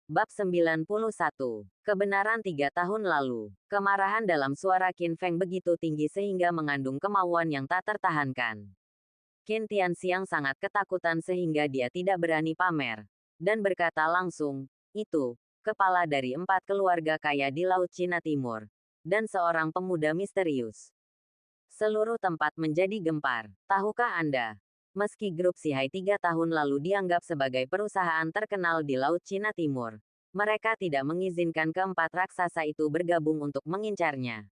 Bab 91. Kebenaran 3 tahun lalu. Kemarahan dalam suara Qin Feng begitu tinggi sehingga mengandung kemauan yang tak tertahankan. Qin Tianxiang sangat ketakutan sehingga dia tidak berani pamer. Dan berkata langsung, itu, kepala dari 4 keluarga kaya di Laut Cina Timur. Dan seorang pemuda misterius. Seluruh tempat menjadi gempar. Tahukah Anda? Meski grup Sihai 3 tahun lalu dianggap sebagai perusahaan terkenal di Laut Cina Timur, mereka tidak mengizinkan keempat raksasa itu bergabung untuk mengincarnya.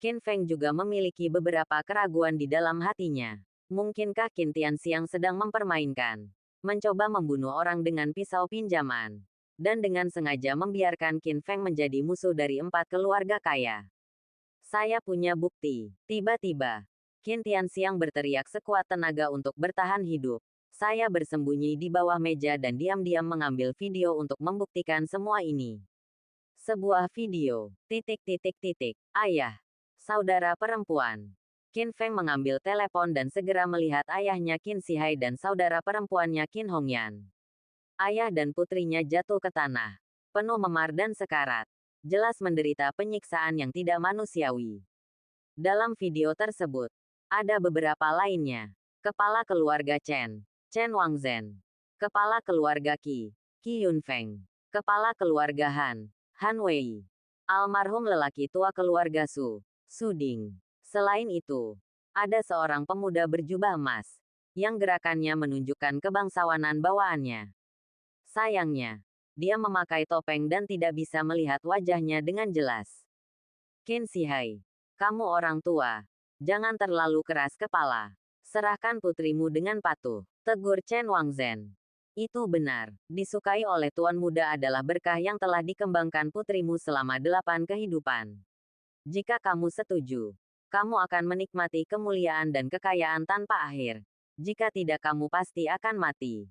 Qin Feng juga memiliki beberapa keraguan di dalam hatinya. Mungkinkah Qin Tianxiang sedang mempermainkan? Mencoba membunuh orang dengan pisau pinjaman. Dan dengan sengaja membiarkan Qin Feng menjadi musuh dari 4 keluarga kaya. Saya punya bukti. Tiba-tiba, Qin Tianxiang berteriak sekuat tenaga untuk bertahan hidup. Saya bersembunyi di bawah meja dan diam-diam mengambil video untuk membuktikan semua ini. Sebuah video. Ayah. Saudara perempuan. Qin Feng mengambil telepon dan segera melihat ayahnya Qin Sihai dan saudara perempuannya Qin Hongyan. Ayah dan putrinya jatuh ke tanah. Penuh memar dan sekarat. Jelas menderita penyiksaan yang tidak manusiawi. Dalam video tersebut, ada beberapa lainnya. Kepala keluarga Chen Wangzhen. Kepala keluarga Qi Yunfeng. Kepala keluarga Han Wei. Almarhum lelaki tua keluarga Su Ding. Selain itu, ada seorang pemuda berjubah emas, yang gerakannya menunjukkan kebangsawanan bawaannya. Sayangnya, dia memakai topeng dan tidak bisa melihat wajahnya dengan jelas. Qin Sihai, kamu orang tua. Jangan terlalu keras kepala. Serahkan putrimu dengan patuh, tegur Chen Wangzhen. Itu benar, disukai oleh Tuan Muda adalah berkah yang telah dikembangkan putrimu selama 8 kehidupan. Jika kamu setuju, kamu akan menikmati kemuliaan dan kekayaan tanpa akhir. Jika tidak kamu pasti akan mati.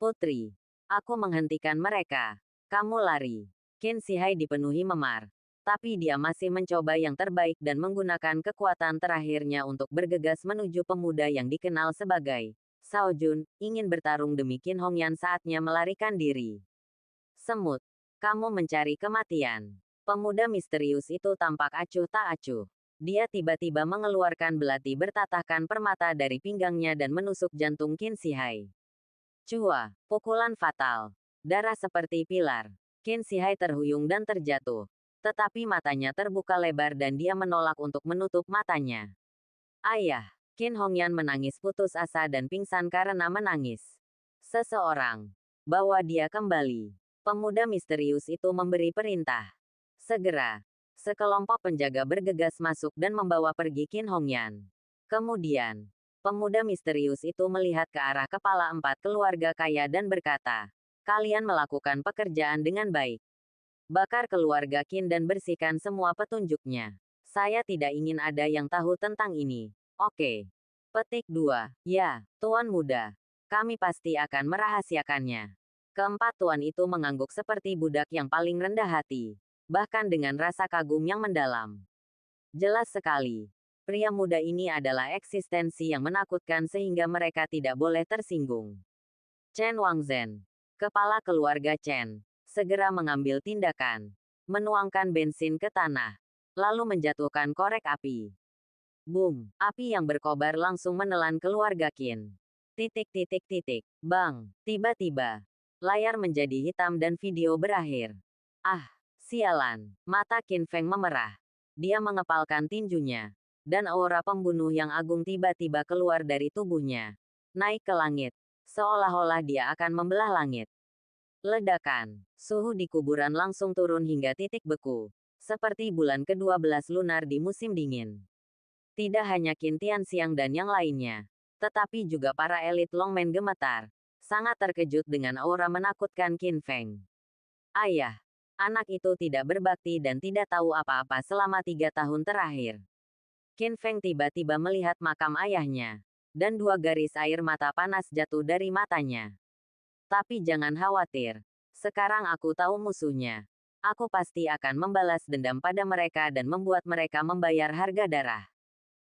Putri, aku menghentikan mereka. Kamu lari. Qin Sihai dipenuhi memar. Tapi dia masih mencoba yang terbaik dan menggunakan kekuatan terakhirnya untuk bergegas menuju pemuda yang dikenal sebagai Shao Jun, ingin bertarung demi Qin Hongyan saatnya melarikan diri. Semut, kamu mencari kematian. Pemuda misterius itu tampak acuh tak acuh. Dia tiba-tiba mengeluarkan belati bertatahkan permata dari pinggangnya dan menusuk jantung Qin Sihai. Cua, pukulan fatal. Darah seperti pilar. Qin Sihai terhuyung dan terjatuh. Tetapi matanya terbuka lebar dan dia menolak untuk menutup matanya. Ayah, Qin Hongyan menangis putus asa dan pingsan karena menangis. Seseorang, bawa dia kembali. Pemuda misterius itu memberi perintah. Segera, sekelompok penjaga bergegas masuk dan membawa pergi Qin Hongyan. Kemudian, pemuda misterius itu melihat ke arah kepala 4 keluarga kaya dan berkata, kalian melakukan pekerjaan dengan baik. Bakar keluarga Qin dan bersihkan semua petunjuknya. Saya tidak ingin ada yang tahu tentang ini. Oke. Petik 2. Ya, Tuan Muda. Kami pasti akan merahasiakannya. Keempat tuan itu mengangguk seperti budak yang paling rendah hati. Bahkan dengan rasa kagum yang mendalam. Jelas sekali. Pria muda ini adalah eksistensi yang menakutkan sehingga mereka tidak boleh tersinggung. Chen Wangzhen, kepala keluarga Chen, segera mengambil tindakan. Menuangkan bensin ke tanah. Lalu menjatuhkan korek api. Boom! Api yang berkobar langsung menelan keluarga Qin. Bang! Tiba-tiba, layar menjadi hitam dan video berakhir. Ah! Sialan! Mata Qin Feng memerah. Dia mengepalkan tinjunya. Dan aura pembunuh yang agung tiba-tiba keluar dari tubuhnya. Naik ke langit. Seolah-olah dia akan membelah langit. Ledakan. Suhu di kuburan langsung turun hingga titik beku. Seperti bulan ke-12 lunar di musim dingin. Tidak hanya Qin Tianxiang dan yang lainnya. Tetapi juga para elit Longmen gemetar. Sangat terkejut dengan aura menakutkan Qin Feng. Ayah. Anak itu tidak berbakti dan tidak tahu apa-apa selama 3 tahun terakhir. Qin Feng tiba-tiba melihat makam ayahnya. Dan 2 garis air mata panas jatuh dari matanya. Tapi jangan khawatir. Sekarang aku tahu musuhnya. Aku pasti akan membalas dendam pada mereka dan membuat mereka membayar harga darah.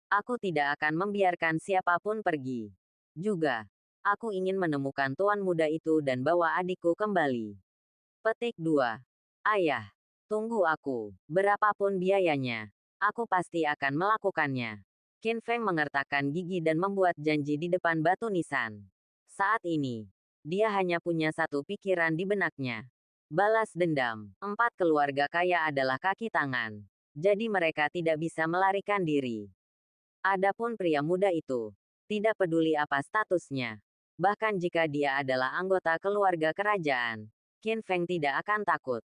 Aku tidak akan membiarkan siapapun pergi. Juga, aku ingin menemukan Tuan Muda itu dan bawa adikku kembali. Petik 2. Ayah, tunggu aku. Berapapun biayanya, aku pasti akan melakukannya. Qin Feng mengertakkan gigi dan membuat janji di depan batu nisan. Saat ini, dia hanya punya satu pikiran di benaknya. Balas dendam. 4 keluarga kaya adalah kaki tangan. Jadi mereka tidak bisa melarikan diri. Adapun pria muda itu, tidak peduli apa statusnya. Bahkan jika dia adalah anggota keluarga kerajaan, Qin Feng tidak akan takut.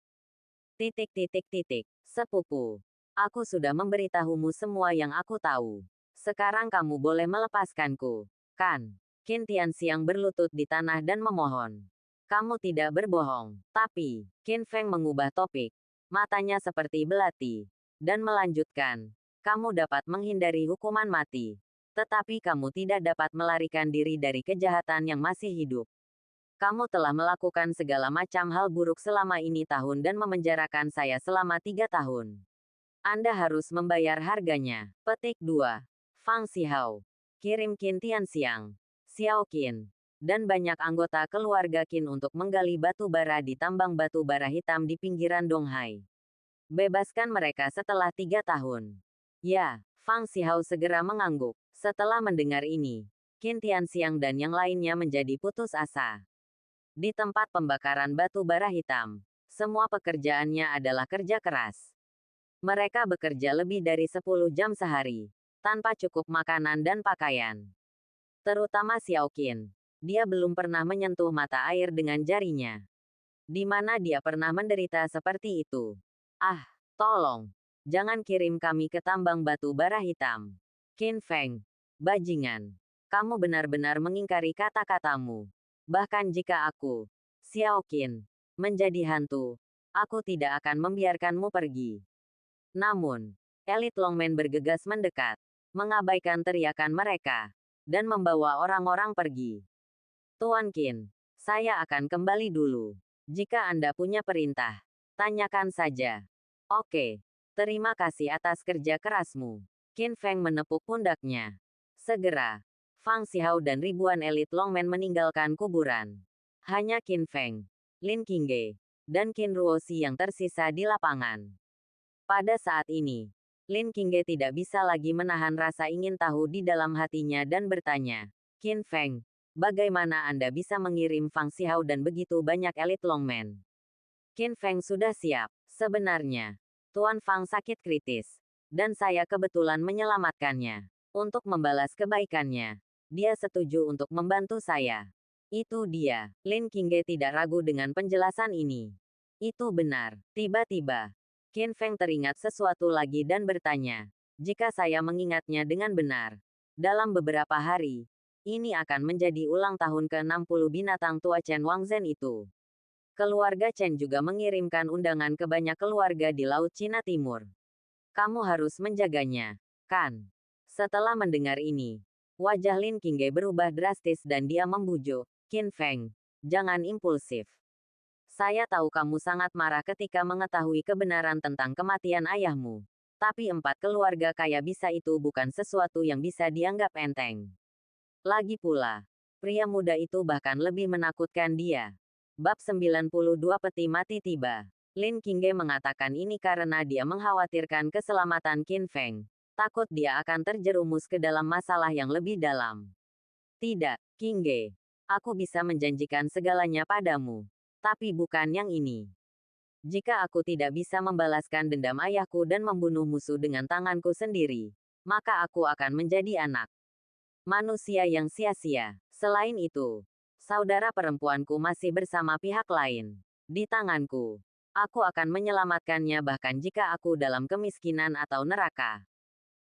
Sepupu. Aku sudah memberitahumu semua yang aku tahu. Sekarang kamu boleh melepaskanku, kan? Qin Tianxiang berlutut di tanah dan memohon. Kamu tidak berbohong. Tapi, Qin Feng mengubah topik. Matanya seperti belati. Dan melanjutkan. Kamu dapat menghindari hukuman mati. Tetapi kamu tidak dapat melarikan diri dari kejahatan yang masih hidup. Kamu telah melakukan segala macam hal buruk selama ini tahun dan memenjarakan saya selama 3 tahun. Anda harus membayar harganya. Petik 2. Fang Xihao. Kirim Qin Tianxiang, Xiao Qin, dan banyak anggota keluarga Qin untuk menggali batu bara di tambang batu bara hitam di pinggiran Donghai. Bebaskan mereka setelah 3 tahun. Ya, Fang Xihao segera mengangguk. Setelah mendengar ini, Qin Tianxiang dan yang lainnya menjadi putus asa. Di tempat pembakaran batu bara hitam, semua pekerjaannya adalah kerja keras. Mereka bekerja lebih dari 10 jam sehari, tanpa cukup makanan dan pakaian. Terutama Xiao Qin. Dia belum pernah menyentuh mata air dengan jarinya. Di mana dia pernah menderita seperti itu. Ah, tolong. Jangan kirim kami ke tambang batu bara hitam. Qin Feng. Bajingan. Kamu benar-benar mengingkari kata-katamu. Bahkan jika aku, Xiao Qin, menjadi hantu, aku tidak akan membiarkanmu pergi. Namun, elit Longmen bergegas mendekat, mengabaikan teriakan mereka, dan membawa orang-orang pergi. Tuan Qin, saya akan kembali dulu. Jika Anda punya perintah, tanyakan saja. Oke, terima kasih atas kerja kerasmu. Qin Feng menepuk pundaknya. Segera, Fang Xihao dan ribuan elit Longmen meninggalkan kuburan. Hanya Qin Feng, Lin Qingge, dan Qin Ruoxi yang tersisa di lapangan. Pada saat ini, Lin Qingge tidak bisa lagi menahan rasa ingin tahu di dalam hatinya dan bertanya, Qin Feng, bagaimana Anda bisa mengirim Fang Xihao dan begitu banyak elit Longmen? Qin Feng sudah siap. Sebenarnya, Tuan Fang sakit kritis, dan saya kebetulan menyelamatkannya. Untuk membalas kebaikannya, dia setuju untuk membantu saya. Itu dia. Lin Qingge tidak ragu dengan penjelasan ini. Itu benar. Tiba-tiba, Qin Feng teringat sesuatu lagi dan bertanya, jika saya mengingatnya dengan benar, dalam beberapa hari, ini akan menjadi ulang tahun ke-60 binatang tua Chen Wangzhen itu. Keluarga Chen juga mengirimkan undangan ke banyak keluarga di Laut Cina Timur. Kamu harus menjaganya, kan? Setelah mendengar ini, wajah Lin Qingge berubah drastis dan dia membujuk, Qin Feng, jangan impulsif. Saya tahu kamu sangat marah ketika mengetahui kebenaran tentang kematian ayahmu. Tapi 4 keluarga kaya bisa itu bukan sesuatu yang bisa dianggap enteng. Lagi pula, pria muda itu bahkan lebih menakutkan dia. Bab 92 Peti Mati tiba. Lin Qingge mengatakan ini karena dia mengkhawatirkan keselamatan Qin Feng. Takut dia akan terjerumus ke dalam masalah yang lebih dalam. Tidak, Qingge. Aku bisa menjanjikan segalanya padamu. Tapi bukan yang ini. Jika aku tidak bisa membalaskan dendam ayahku dan membunuh musuh dengan tanganku sendiri, maka aku akan menjadi anak manusia yang sia-sia. Selain itu, saudara perempuanku masih bersama pihak lain. Di tanganku, aku akan menyelamatkannya bahkan jika aku dalam kemiskinan atau neraka.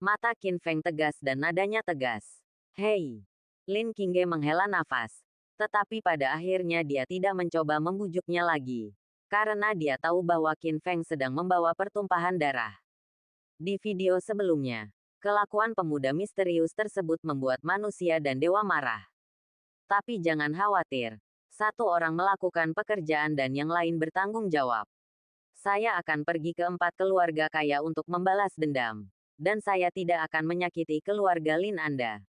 Mata Qin Feng tegas dan nadanya tegas. Hei! Lin Qingge menghela nafas. Tetapi pada akhirnya dia tidak mencoba membujuknya lagi. Karena dia tahu bahwa Qin Feng sedang membawa pertumpahan darah. Di video sebelumnya, kelakuan pemuda misterius tersebut membuat manusia dan dewa marah. Tapi jangan khawatir. Satu orang melakukan pekerjaan dan yang lain bertanggung jawab. Saya akan pergi ke 4 keluarga kaya untuk membalas dendam. Dan saya tidak akan menyakiti keluarga Lin Anda.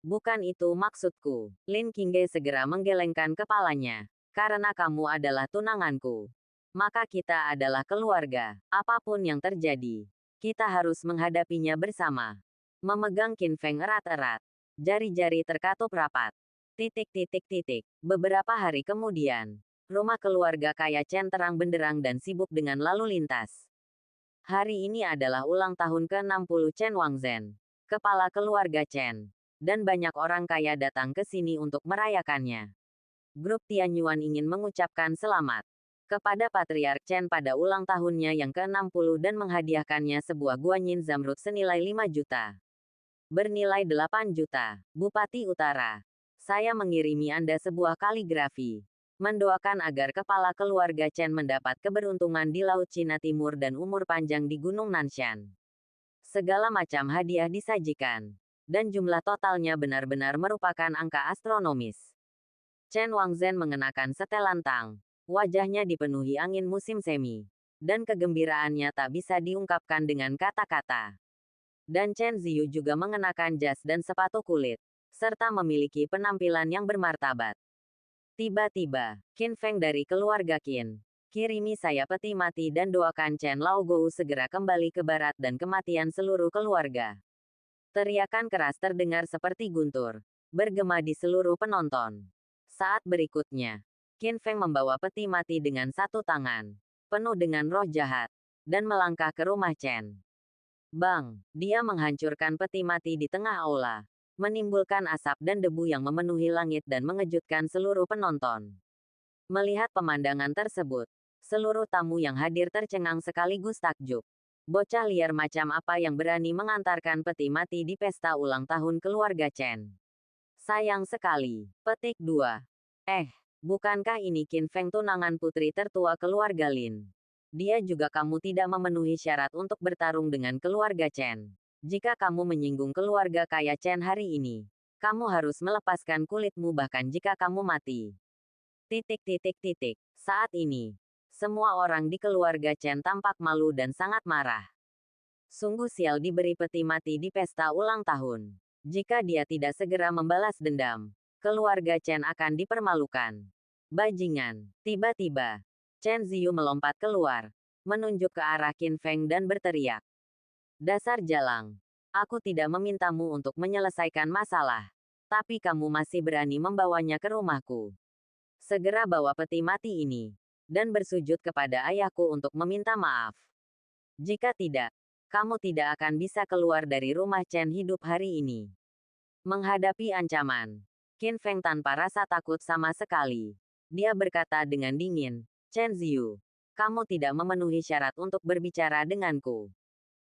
Bukan itu maksudku. Lin Qingge segera menggelengkan kepalanya. Karena kamu adalah tunanganku. Maka kita adalah keluarga. Apapun yang terjadi, kita harus menghadapinya bersama. Memegang Qin Feng erat-erat. Jari-jari terkatup rapat. Beberapa hari kemudian, rumah keluarga kaya Chen terang benderang dan sibuk dengan lalu lintas. Hari ini adalah ulang tahun ke-60 Chen Wangzhen, kepala keluarga Chen. Dan banyak orang kaya datang ke sini untuk merayakannya. Grup Tianyuan ingin mengucapkan selamat kepada Patriark Chen pada ulang tahunnya yang ke-60 dan menghadiahkannya sebuah guanyin zamrud senilai 5 juta. Bernilai 8 juta. Bupati Utara, saya mengirimi Anda sebuah kaligrafi. Mendoakan agar kepala keluarga Chen mendapat keberuntungan di Laut Cina Timur dan umur panjang di Gunung Nanshan. Segala macam hadiah disajikan. Dan jumlah totalnya benar-benar merupakan angka astronomis. Chen Wangzhen mengenakan setelan tang. Wajahnya dipenuhi angin musim semi. Dan kegembiraannya tak bisa diungkapkan dengan kata-kata. Dan Chen Ziyu juga mengenakan jas dan sepatu kulit. Serta memiliki penampilan yang bermartabat. Tiba-tiba, Qin Feng dari keluarga Qin. Kirimi saya peti mati dan doakan Chen Laogou segera kembali ke barat dan kematian seluruh keluarga. Teriakan keras terdengar seperti guntur. Bergema di seluruh penonton. Saat berikutnya, Qin Feng membawa peti mati dengan satu tangan, penuh dengan roh jahat, dan melangkah ke rumah Chen. Bang, dia menghancurkan peti mati di tengah aula, menimbulkan asap dan debu yang memenuhi langit dan mengejutkan seluruh penonton. Melihat pemandangan tersebut, seluruh tamu yang hadir tercengang sekaligus takjub. Bocah liar macam apa yang berani mengantarkan peti mati di pesta ulang tahun keluarga Chen? Sayang sekali. Petik 2. Bukankah ini Qin Feng tunangan putri tertua keluarga Lin? Dia juga kamu tidak memenuhi syarat untuk bertarung dengan keluarga Chen. Jika kamu menyinggung keluarga kaya Chen hari ini, kamu harus melepaskan kulitmu bahkan jika kamu mati. Saat ini, semua orang di keluarga Chen tampak malu dan sangat marah. Sungguh sial diberi peti mati di pesta ulang tahun. Jika dia tidak segera membalas dendam, keluarga Chen akan dipermalukan. Bajingan. Tiba-tiba, Chen Ziyu melompat keluar, menunjuk ke arah Qin Feng dan berteriak. Dasar jalang. Aku tidak memintamu untuk menyelesaikan masalah. Tapi kamu masih berani membawanya ke rumahku. Segera bawa peti mati ini. Dan bersujud kepada ayahku untuk meminta maaf. Jika tidak, kamu tidak akan bisa keluar dari rumah Chen hidup hari ini. Menghadapi ancaman, Qin Feng tanpa rasa takut sama sekali. Dia berkata dengan dingin, Chen Ziyu, kamu tidak memenuhi syarat untuk berbicara denganku.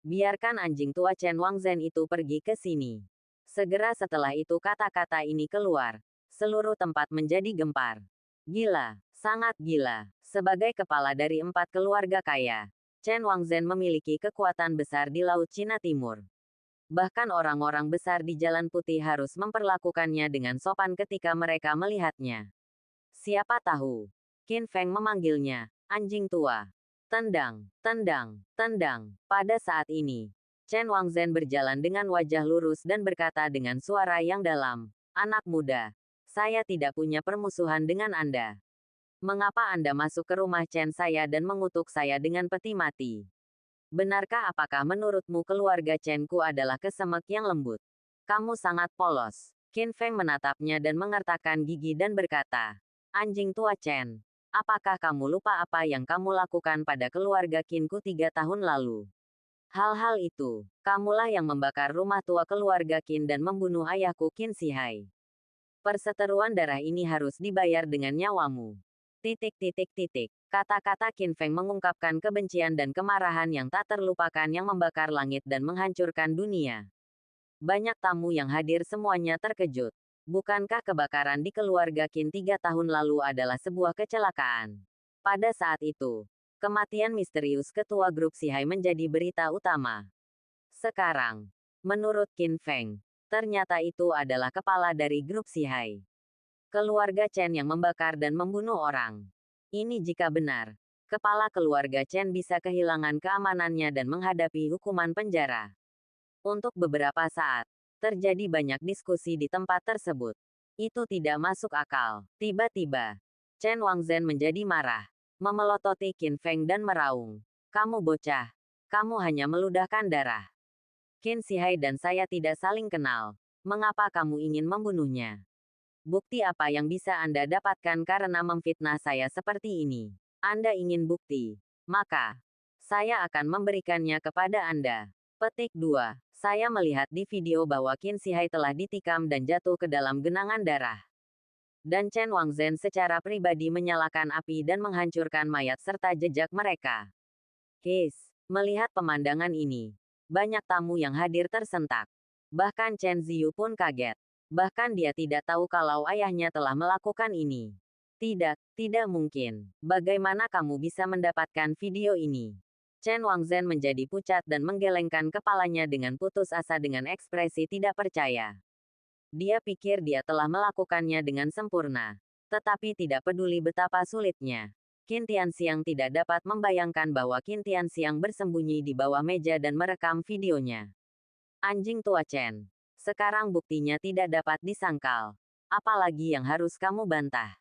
Biarkan anjing tua Chen Wangzhen itu pergi ke sini. Segera setelah itu kata-kata ini keluar. Seluruh tempat menjadi gempar. Gila, sangat gila. Sebagai kepala dari 4 keluarga kaya, Chen Wangzhen memiliki kekuatan besar di Laut Cina Timur. Bahkan orang-orang besar di Jalan Putih harus memperlakukannya dengan sopan ketika mereka melihatnya. Siapa tahu, Qin Feng memanggilnya, anjing tua. Tendang, tendang, tendang. Pada saat ini, Chen Wangzhen berjalan dengan wajah lurus dan berkata dengan suara yang dalam, anak muda, saya tidak punya permusuhan dengan Anda. Mengapa Anda masuk ke rumah Chen saya dan mengutuk saya dengan peti mati? Benarkah apakah menurutmu keluarga Chen-ku adalah kesemek yang lembut? Kamu sangat polos. Qin Feng menatapnya dan mengertakkan gigi dan berkata, anjing tua Chen, apakah kamu lupa apa yang kamu lakukan pada keluarga Qin-ku 3 tahun lalu? Hal-hal itu, kamulah yang membakar rumah tua keluarga Qin dan membunuh ayahku Qin Shihai. Perseteruan darah ini harus dibayar dengan nyawamu. Kata-kata Qin Feng mengungkapkan kebencian dan kemarahan yang tak terlupakan yang membakar langit dan menghancurkan dunia. Banyak tamu yang hadir semuanya terkejut. Bukankah kebakaran di keluarga Qin 3 tahun lalu adalah sebuah kecelakaan? Pada saat itu, kematian misterius ketua grup Shihai menjadi berita utama. Sekarang, menurut Qin Feng, ternyata itu adalah kepala dari grup Shihai. Keluarga Chen yang membakar dan membunuh orang. Ini jika benar, kepala keluarga Chen bisa kehilangan keamanannya dan menghadapi hukuman penjara. Untuk beberapa saat, terjadi banyak diskusi di tempat tersebut. Itu tidak masuk akal. Tiba-tiba, Chen Wangzhen menjadi marah. memelototi Qin Feng dan meraung. Kamu bocah. Kamu hanya meludahkan darah. Qin Zihai dan saya tidak saling kenal. Mengapa kamu ingin membunuhnya? Bukti apa yang bisa Anda dapatkan karena memfitnah saya seperti ini? Anda ingin bukti? Maka, saya akan memberikannya kepada Anda. Petik 2. Saya melihat di video bahwa Qin Zihai telah ditikam dan jatuh ke dalam genangan darah. Dan Chen Wangzhen secara pribadi menyalakan api dan menghancurkan mayat serta jejak mereka. Melihat pemandangan ini, banyak tamu yang hadir tersentak. Bahkan Chen Ziyu pun kaget. Bahkan dia tidak tahu kalau ayahnya telah melakukan ini. Tidak mungkin. Bagaimana kamu bisa mendapatkan video ini? Chen Wangzhen menjadi pucat dan menggelengkan kepalanya dengan putus asa dengan ekspresi tidak percaya. Dia pikir dia telah melakukannya dengan sempurna. Tetapi tidak peduli betapa sulitnya. Qin Tianxiang tidak dapat membayangkan bahwa Qin Tianxiang bersembunyi di bawah meja dan merekam videonya. Anjing tua Chen. Sekarang buktinya tidak dapat disangkal. Apalagi yang harus kamu bantah?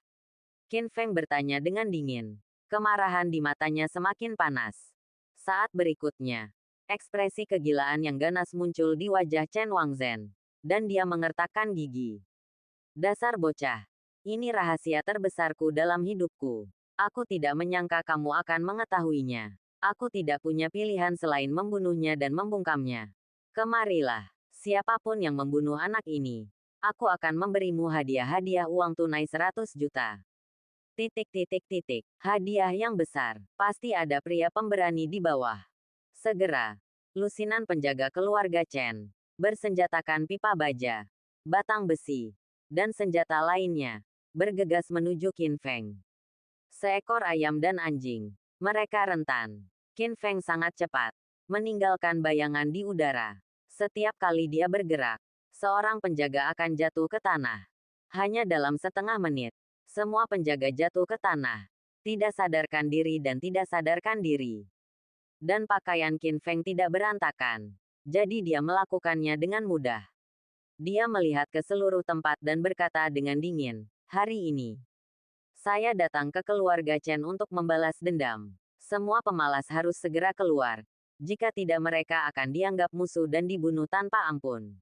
Qin Feng bertanya dengan dingin. Kemarahan di matanya semakin panas. Saat berikutnya, ekspresi kegilaan yang ganas muncul di wajah Chen Wangzhen. Dan dia mengertakkan gigi. Dasar bocah. Ini rahasia terbesarku dalam hidupku. Aku tidak menyangka kamu akan mengetahuinya. Aku tidak punya pilihan selain membunuhnya dan membungkamnya. Kemarilah. Siapapun yang membunuh anak ini, aku akan memberimu hadiah uang tunai 100 juta. Hadiah yang besar. Pasti ada pria pemberani di bawah. Segera. Lusinan penjaga keluarga Chen bersenjatakan pipa baja, batang besi, dan senjata lainnya, bergegas menuju Qin Feng. Seekor ayam dan anjing. Mereka rentan. Qin Feng sangat cepat, meninggalkan bayangan di udara. Setiap kali dia bergerak, seorang penjaga akan jatuh ke tanah. Hanya dalam setengah menit, semua penjaga jatuh ke tanah. Tidak sadarkan diri dan tidak sadarkan diri. Dan pakaian Qin Feng tidak berantakan. Jadi dia melakukannya dengan mudah. Dia melihat ke seluruh tempat dan berkata dengan dingin, hari ini, saya datang ke keluarga Chen untuk membalas dendam. Semua pemalas harus segera keluar. Jika tidak mereka akan dianggap musuh dan dibunuh tanpa ampun.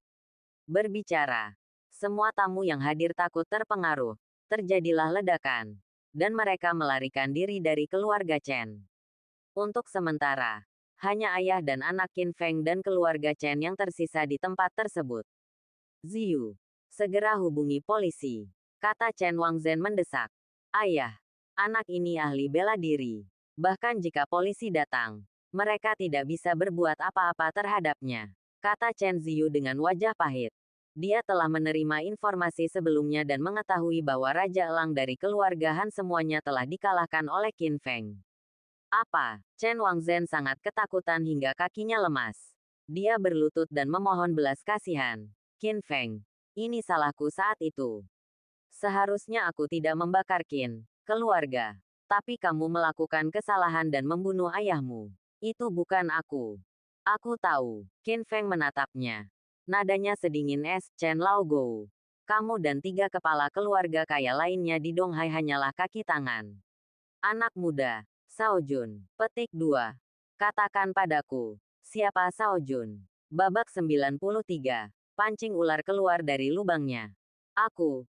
Berbicara. Semua tamu yang hadir takut terpengaruh. Terjadilah ledakan. Dan mereka melarikan diri dari keluarga Chen. Untuk sementara, hanya ayah dan anak Qin Feng dan keluarga Chen yang tersisa di tempat tersebut. Ziyu, segera hubungi polisi, kata Chen Wangzhen mendesak. Ayah, anak ini ahli bela diri. Bahkan jika polisi datang, mereka tidak bisa berbuat apa-apa terhadapnya, kata Chen Ziyu dengan wajah pahit. Dia telah menerima informasi sebelumnya dan mengetahui bahwa Raja Elang dari keluarga Han semuanya telah dikalahkan oleh Qin Feng. Apa? Chen Wangzhen sangat ketakutan hingga kakinya lemas. Dia berlutut dan memohon belas kasihan. Qin Feng, ini salahku saat itu. Seharusnya aku tidak membakar Qin, keluarga. Tapi kamu melakukan kesalahan dan membunuh ayahmu. Itu bukan aku. Aku tahu. Qin Feng menatapnya. Nadanya sedingin es. Chen Laogou. Kamu dan 3 kepala keluarga kaya lainnya di Donghai hanyalah kaki tangan. Anak muda. Shao Jun. Petik 2. Katakan padaku, siapa Shao Jun? Babak 93. Pancing ular keluar dari lubangnya. Aku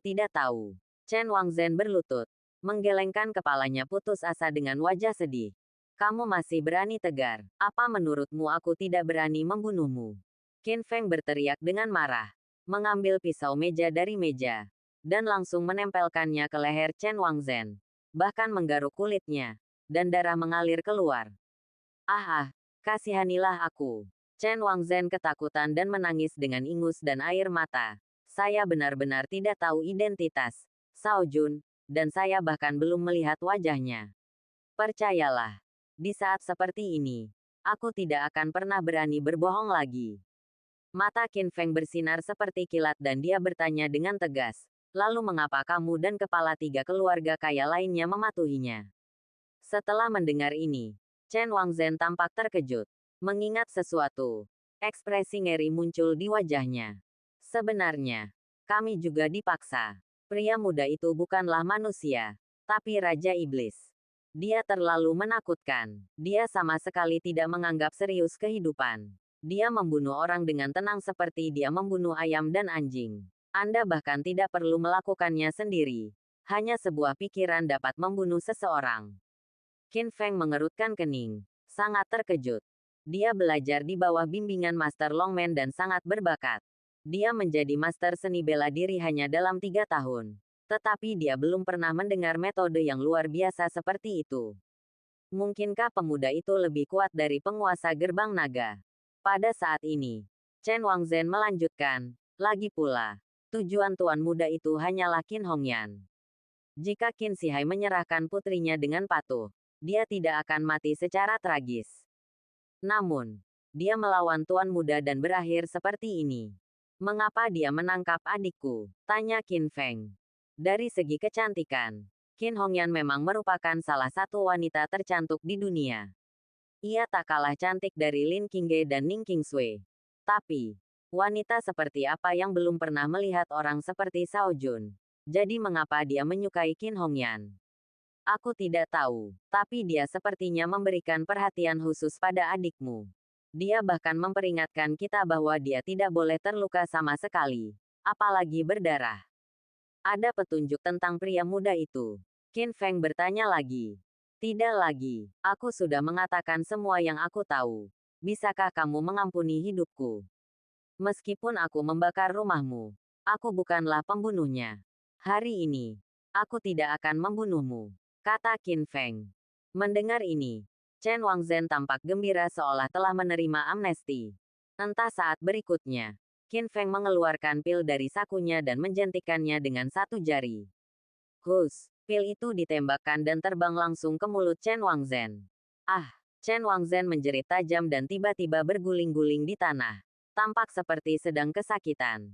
tidak tahu. Chen Wangzhen berlutut, menggelengkan kepalanya putus asa dengan wajah sedih. Kamu masih berani tegar. Apa menurutmu aku tidak berani membunuhmu? Qin Feng berteriak dengan marah, mengambil pisau meja dari meja, dan langsung menempelkannya ke leher Chen Wangzhen. Bahkan menggaruk kulitnya, dan darah mengalir keluar. Kasihanilah aku. Chen Wangzhen ketakutan dan menangis dengan ingus dan air mata. Saya benar-benar tidak tahu identitas Shao Jun, dan saya bahkan belum melihat wajahnya. Percayalah, di saat seperti ini, aku tidak akan pernah berani berbohong lagi. Mata Qin Feng bersinar seperti kilat dan dia bertanya dengan tegas. Lalu mengapa kamu dan kepala 3 keluarga kaya lainnya mematuhinya? Setelah mendengar ini, Chen Wangzhen tampak terkejut. Mengingat sesuatu, ekspresi ngeri muncul di wajahnya. Sebenarnya, kami juga dipaksa. Pria muda itu bukanlah manusia, tapi Raja Iblis. Dia terlalu menakutkan. Dia sama sekali tidak menganggap serius kehidupan. Dia membunuh orang dengan tenang seperti dia membunuh ayam dan anjing. Anda bahkan tidak perlu melakukannya sendiri. Hanya sebuah pikiran dapat membunuh seseorang. Qin Feng mengerutkan kening. Sangat terkejut. Dia belajar di bawah bimbingan Master Longman dan sangat berbakat. Dia menjadi master seni bela diri hanya dalam 3 tahun. Tetapi dia belum pernah mendengar metode yang luar biasa seperti itu. Mungkinkah pemuda itu lebih kuat dari penguasa gerbang naga? Pada saat ini, Chen Wangzhen melanjutkan, lagi pula, tujuan tuan muda itu hanyalah Qin Hongyan. Jika Qin Shihai menyerahkan putrinya dengan patuh, dia tidak akan mati secara tragis. Namun, dia melawan tuan muda dan berakhir seperti ini. Mengapa dia menangkap adikku? Tanya Qin Feng. Dari segi kecantikan, Qin Hongyan memang merupakan salah satu wanita tercantik di dunia. Ia tak kalah cantik dari Lin Qingge dan Ning Qingsui. Tapi, wanita seperti apa yang belum pernah melihat orang seperti Shao Jun? Jadi mengapa dia menyukai Qin Hongyan? Aku tidak tahu, tapi dia sepertinya memberikan perhatian khusus pada adikmu. Dia bahkan memperingatkan kita bahwa dia tidak boleh terluka sama sekali, apalagi berdarah. Ada petunjuk tentang pria muda itu? Qin Feng bertanya lagi. Tidak lagi, aku sudah mengatakan semua yang aku tahu. Bisakah kamu mengampuni hidupku? Meskipun aku membakar rumahmu, aku bukanlah pembunuhnya. Hari ini, aku tidak akan membunuhmu, kata Qin Feng. Mendengar ini, Chen Wangzhen tampak gembira seolah telah menerima amnesti. Entah saat berikutnya, Qin Feng mengeluarkan pil dari sakunya dan menjentikannya dengan satu jari. Hus, pil itu ditembakkan dan terbang langsung ke mulut Chen Wangzhen. Ah, Chen Wangzhen menjerit tajam dan tiba-tiba berguling-guling di tanah. Tampak seperti sedang kesakitan.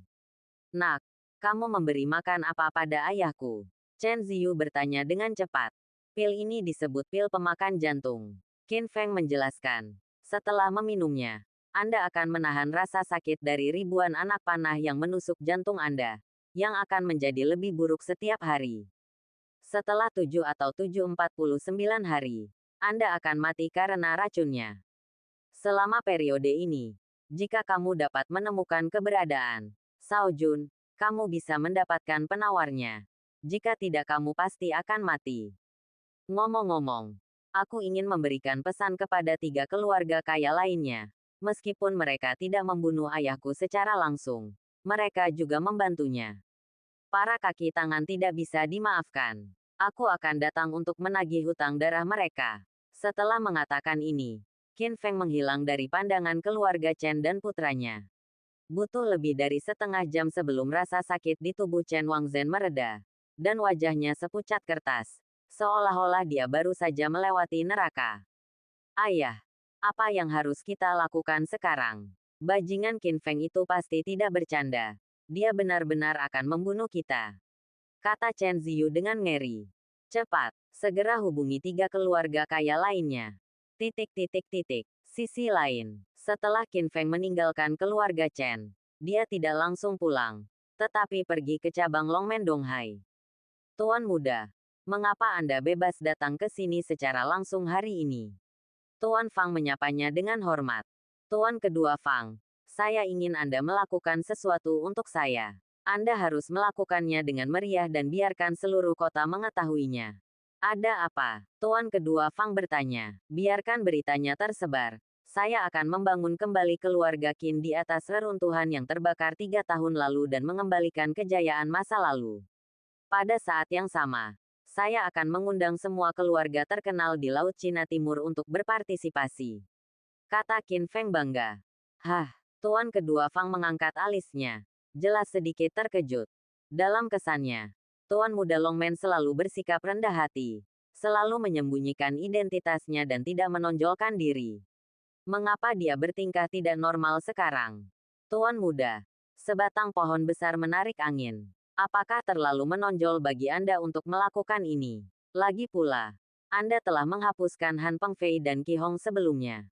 Nak, kamu memberi makan apa pada ayahku? Chen Ziyu bertanya dengan cepat. Pil ini disebut pil pemakan jantung. Qin Feng menjelaskan. Setelah meminumnya, Anda akan menahan rasa sakit dari ribuan anak panah yang menusuk jantung Anda, yang akan menjadi lebih buruk setiap hari. Setelah 7 atau 749 hari, Anda akan mati karena racunnya. Selama periode ini, jika kamu dapat menemukan keberadaan Shao Jun, kamu bisa mendapatkan penawarnya. Jika tidak, kamu pasti akan mati. Ngomong-ngomong, aku ingin memberikan pesan kepada 3 keluarga kaya lainnya. Meskipun mereka tidak membunuh ayahku secara langsung, mereka juga membantunya. Para kaki tangan tidak bisa dimaafkan. Aku akan datang untuk menagih hutang darah mereka. Setelah mengatakan ini, Qin Feng menghilang dari pandangan keluarga Chen dan putranya. Butuh lebih dari setengah jam sebelum rasa sakit di tubuh Chen Wangzhen mereda, dan wajahnya sepucat kertas, seolah-olah dia baru saja melewati neraka. Ayah, apa yang harus kita lakukan sekarang? Bajingan Qin Feng itu pasti tidak bercanda. Dia benar-benar akan membunuh kita, kata Chen Ziyu dengan ngeri. Cepat, segera hubungi 3 keluarga kaya lainnya. Sisi lain, setelah Qin Feng meninggalkan keluarga Chen, dia tidak langsung pulang, tetapi pergi ke cabang Longmen Donghai. Tuan muda, mengapa Anda bebas datang ke sini secara langsung hari ini? Tuan Fang menyapanya dengan hormat. Tuan kedua Fang, saya ingin Anda melakukan sesuatu untuk saya. Anda harus melakukannya dengan meriah dan biarkan seluruh kota mengetahuinya. Ada apa? Tuan kedua Fang bertanya. Biarkan beritanya tersebar. Saya akan membangun kembali keluarga Qin di atas reruntuhan yang terbakar 3 tahun lalu dan mengembalikan kejayaan masa lalu. Pada saat yang sama, saya akan mengundang semua keluarga terkenal di Laut Cina Timur untuk berpartisipasi, kata Qin Feng bangga. Hah, Tuan kedua Fang mengangkat alisnya, jelas sedikit terkejut. Dalam kesannya, Tuan muda Longmen selalu bersikap rendah hati, selalu menyembunyikan identitasnya dan tidak menonjolkan diri. Mengapa dia bertingkah tidak normal sekarang? Tuan muda, sebatang pohon besar menarik angin. Apakah terlalu menonjol bagi Anda untuk melakukan ini? Lagi pula, Anda telah menghapuskan Han Pengfei dan Qi Hong sebelumnya.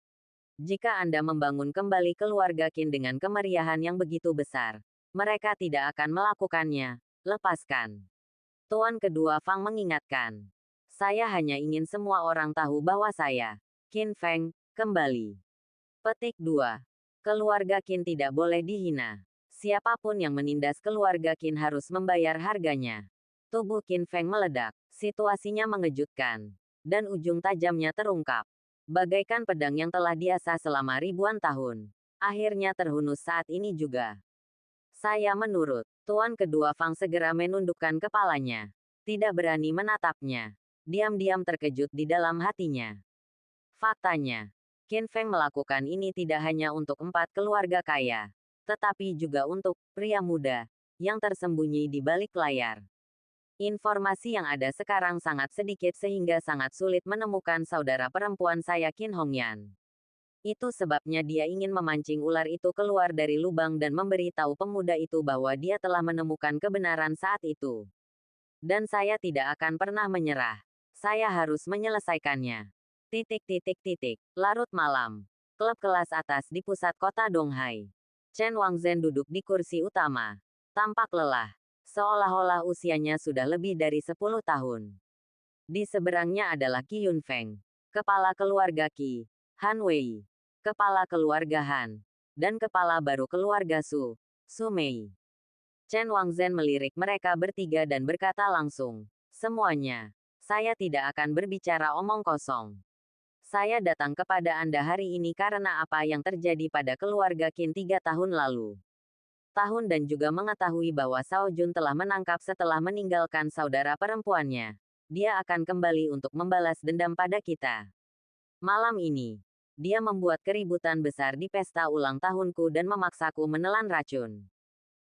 Jika Anda membangun kembali keluarga Qin dengan kemeriahan yang begitu besar, mereka tidak akan melakukannya. Lepaskan. Tuan kedua Fang mengingatkan. Saya hanya ingin semua orang tahu bahwa saya, Qin Feng, kembali. Petik 2. Keluarga Qin tidak boleh dihina. Siapapun yang menindas keluarga Qin harus membayar harganya. Tubuh Qin Feng meledak. Situasinya mengejutkan. Dan ujung tajamnya terungkap. Bagaikan pedang yang telah diasah selama ribuan tahun. Akhirnya terhunus saat ini juga. Saya menurut. Tuan kedua Fang segera menundukkan kepalanya. Tidak berani menatapnya. Diam-diam terkejut di dalam hatinya. Faktanya, Qin Feng melakukan ini tidak hanya untuk 4 keluarga kaya, tetapi juga untuk pria muda yang tersembunyi di balik layar. Informasi yang ada sekarang sangat sedikit sehingga sangat sulit menemukan saudara perempuan saya Qin Hongyan. Itu sebabnya dia ingin memancing ular itu keluar dari lubang dan memberi tahu pemuda itu bahwa dia telah menemukan kebenaran saat itu. Dan saya tidak akan pernah menyerah. Saya harus menyelesaikannya. Larut malam. Klub kelas atas di pusat kota Donghai. Chen Wangzhen duduk di kursi utama. Tampak lelah. Seolah-olah usianya sudah lebih dari 10 tahun. Di seberangnya adalah Qi Yunfeng, kepala keluarga Qi, Han Wei, kepala keluarga Han, dan kepala baru keluarga Su, Su Mei. Chen Wangzhen melirik mereka bertiga dan berkata langsung, "Semuanya, saya tidak akan berbicara omong kosong. Saya datang kepada Anda hari ini karena apa yang terjadi pada keluarga Qin 3 tahun lalu. Tahun dan juga mengetahui bahwa Sao Jun telah menangkap setelah meninggalkan saudara perempuannya. Dia akan kembali untuk membalas dendam pada kita. Malam ini, dia membuat keributan besar di pesta ulang tahunku dan memaksaku menelan racun.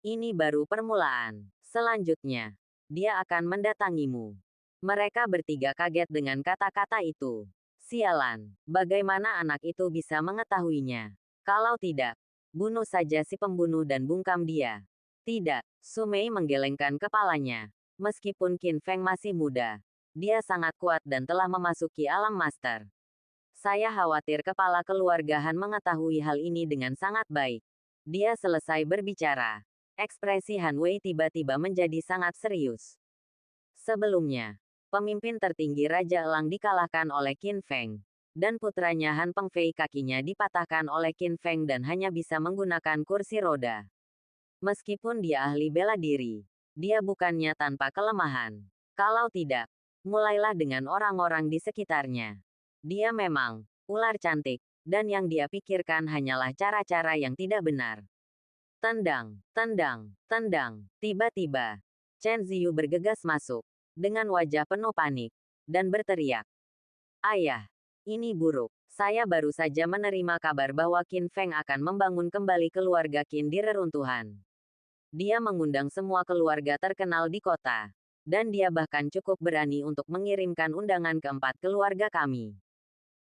Ini baru permulaan. Selanjutnya, dia akan mendatangimu." Mereka bertiga kaget dengan kata-kata itu. Sialan, bagaimana anak itu bisa mengetahuinya? Kalau tidak, bunuh saja si pembunuh dan bungkam dia. Tidak, Su Mei menggelengkan kepalanya. Meskipun Qin Feng masih muda, dia sangat kuat dan telah memasuki alam master. Saya khawatir kepala keluarga Han mengetahui hal ini dengan sangat baik. Dia selesai berbicara. Ekspresi Han Wei tiba-tiba menjadi sangat serius. Sebelumnya, pemimpin tertinggi Raja Elang dikalahkan oleh Qin Feng. Dan putranya Han Pengfei kakinya dipatahkan oleh Qin Feng dan hanya bisa menggunakan kursi roda. Meskipun dia ahli bela diri, dia bukannya tanpa kelemahan. Kalau tidak, mulailah dengan orang-orang di sekitarnya. Dia memang ular cantik, dan yang dia pikirkan hanyalah cara-cara yang tidak benar. Tendang, tendang, tendang. Tiba-tiba, Chen Ziyu bergegas masuk dengan wajah penuh panik dan berteriak, "Ayah, ini buruk. Saya baru saja menerima kabar bahwa Qin Feng akan membangun kembali keluarga Qin di reruntuhan. Dia mengundang semua keluarga terkenal di kota. Dan dia bahkan cukup berani untuk mengirimkan undangan ke 4 keluarga kami."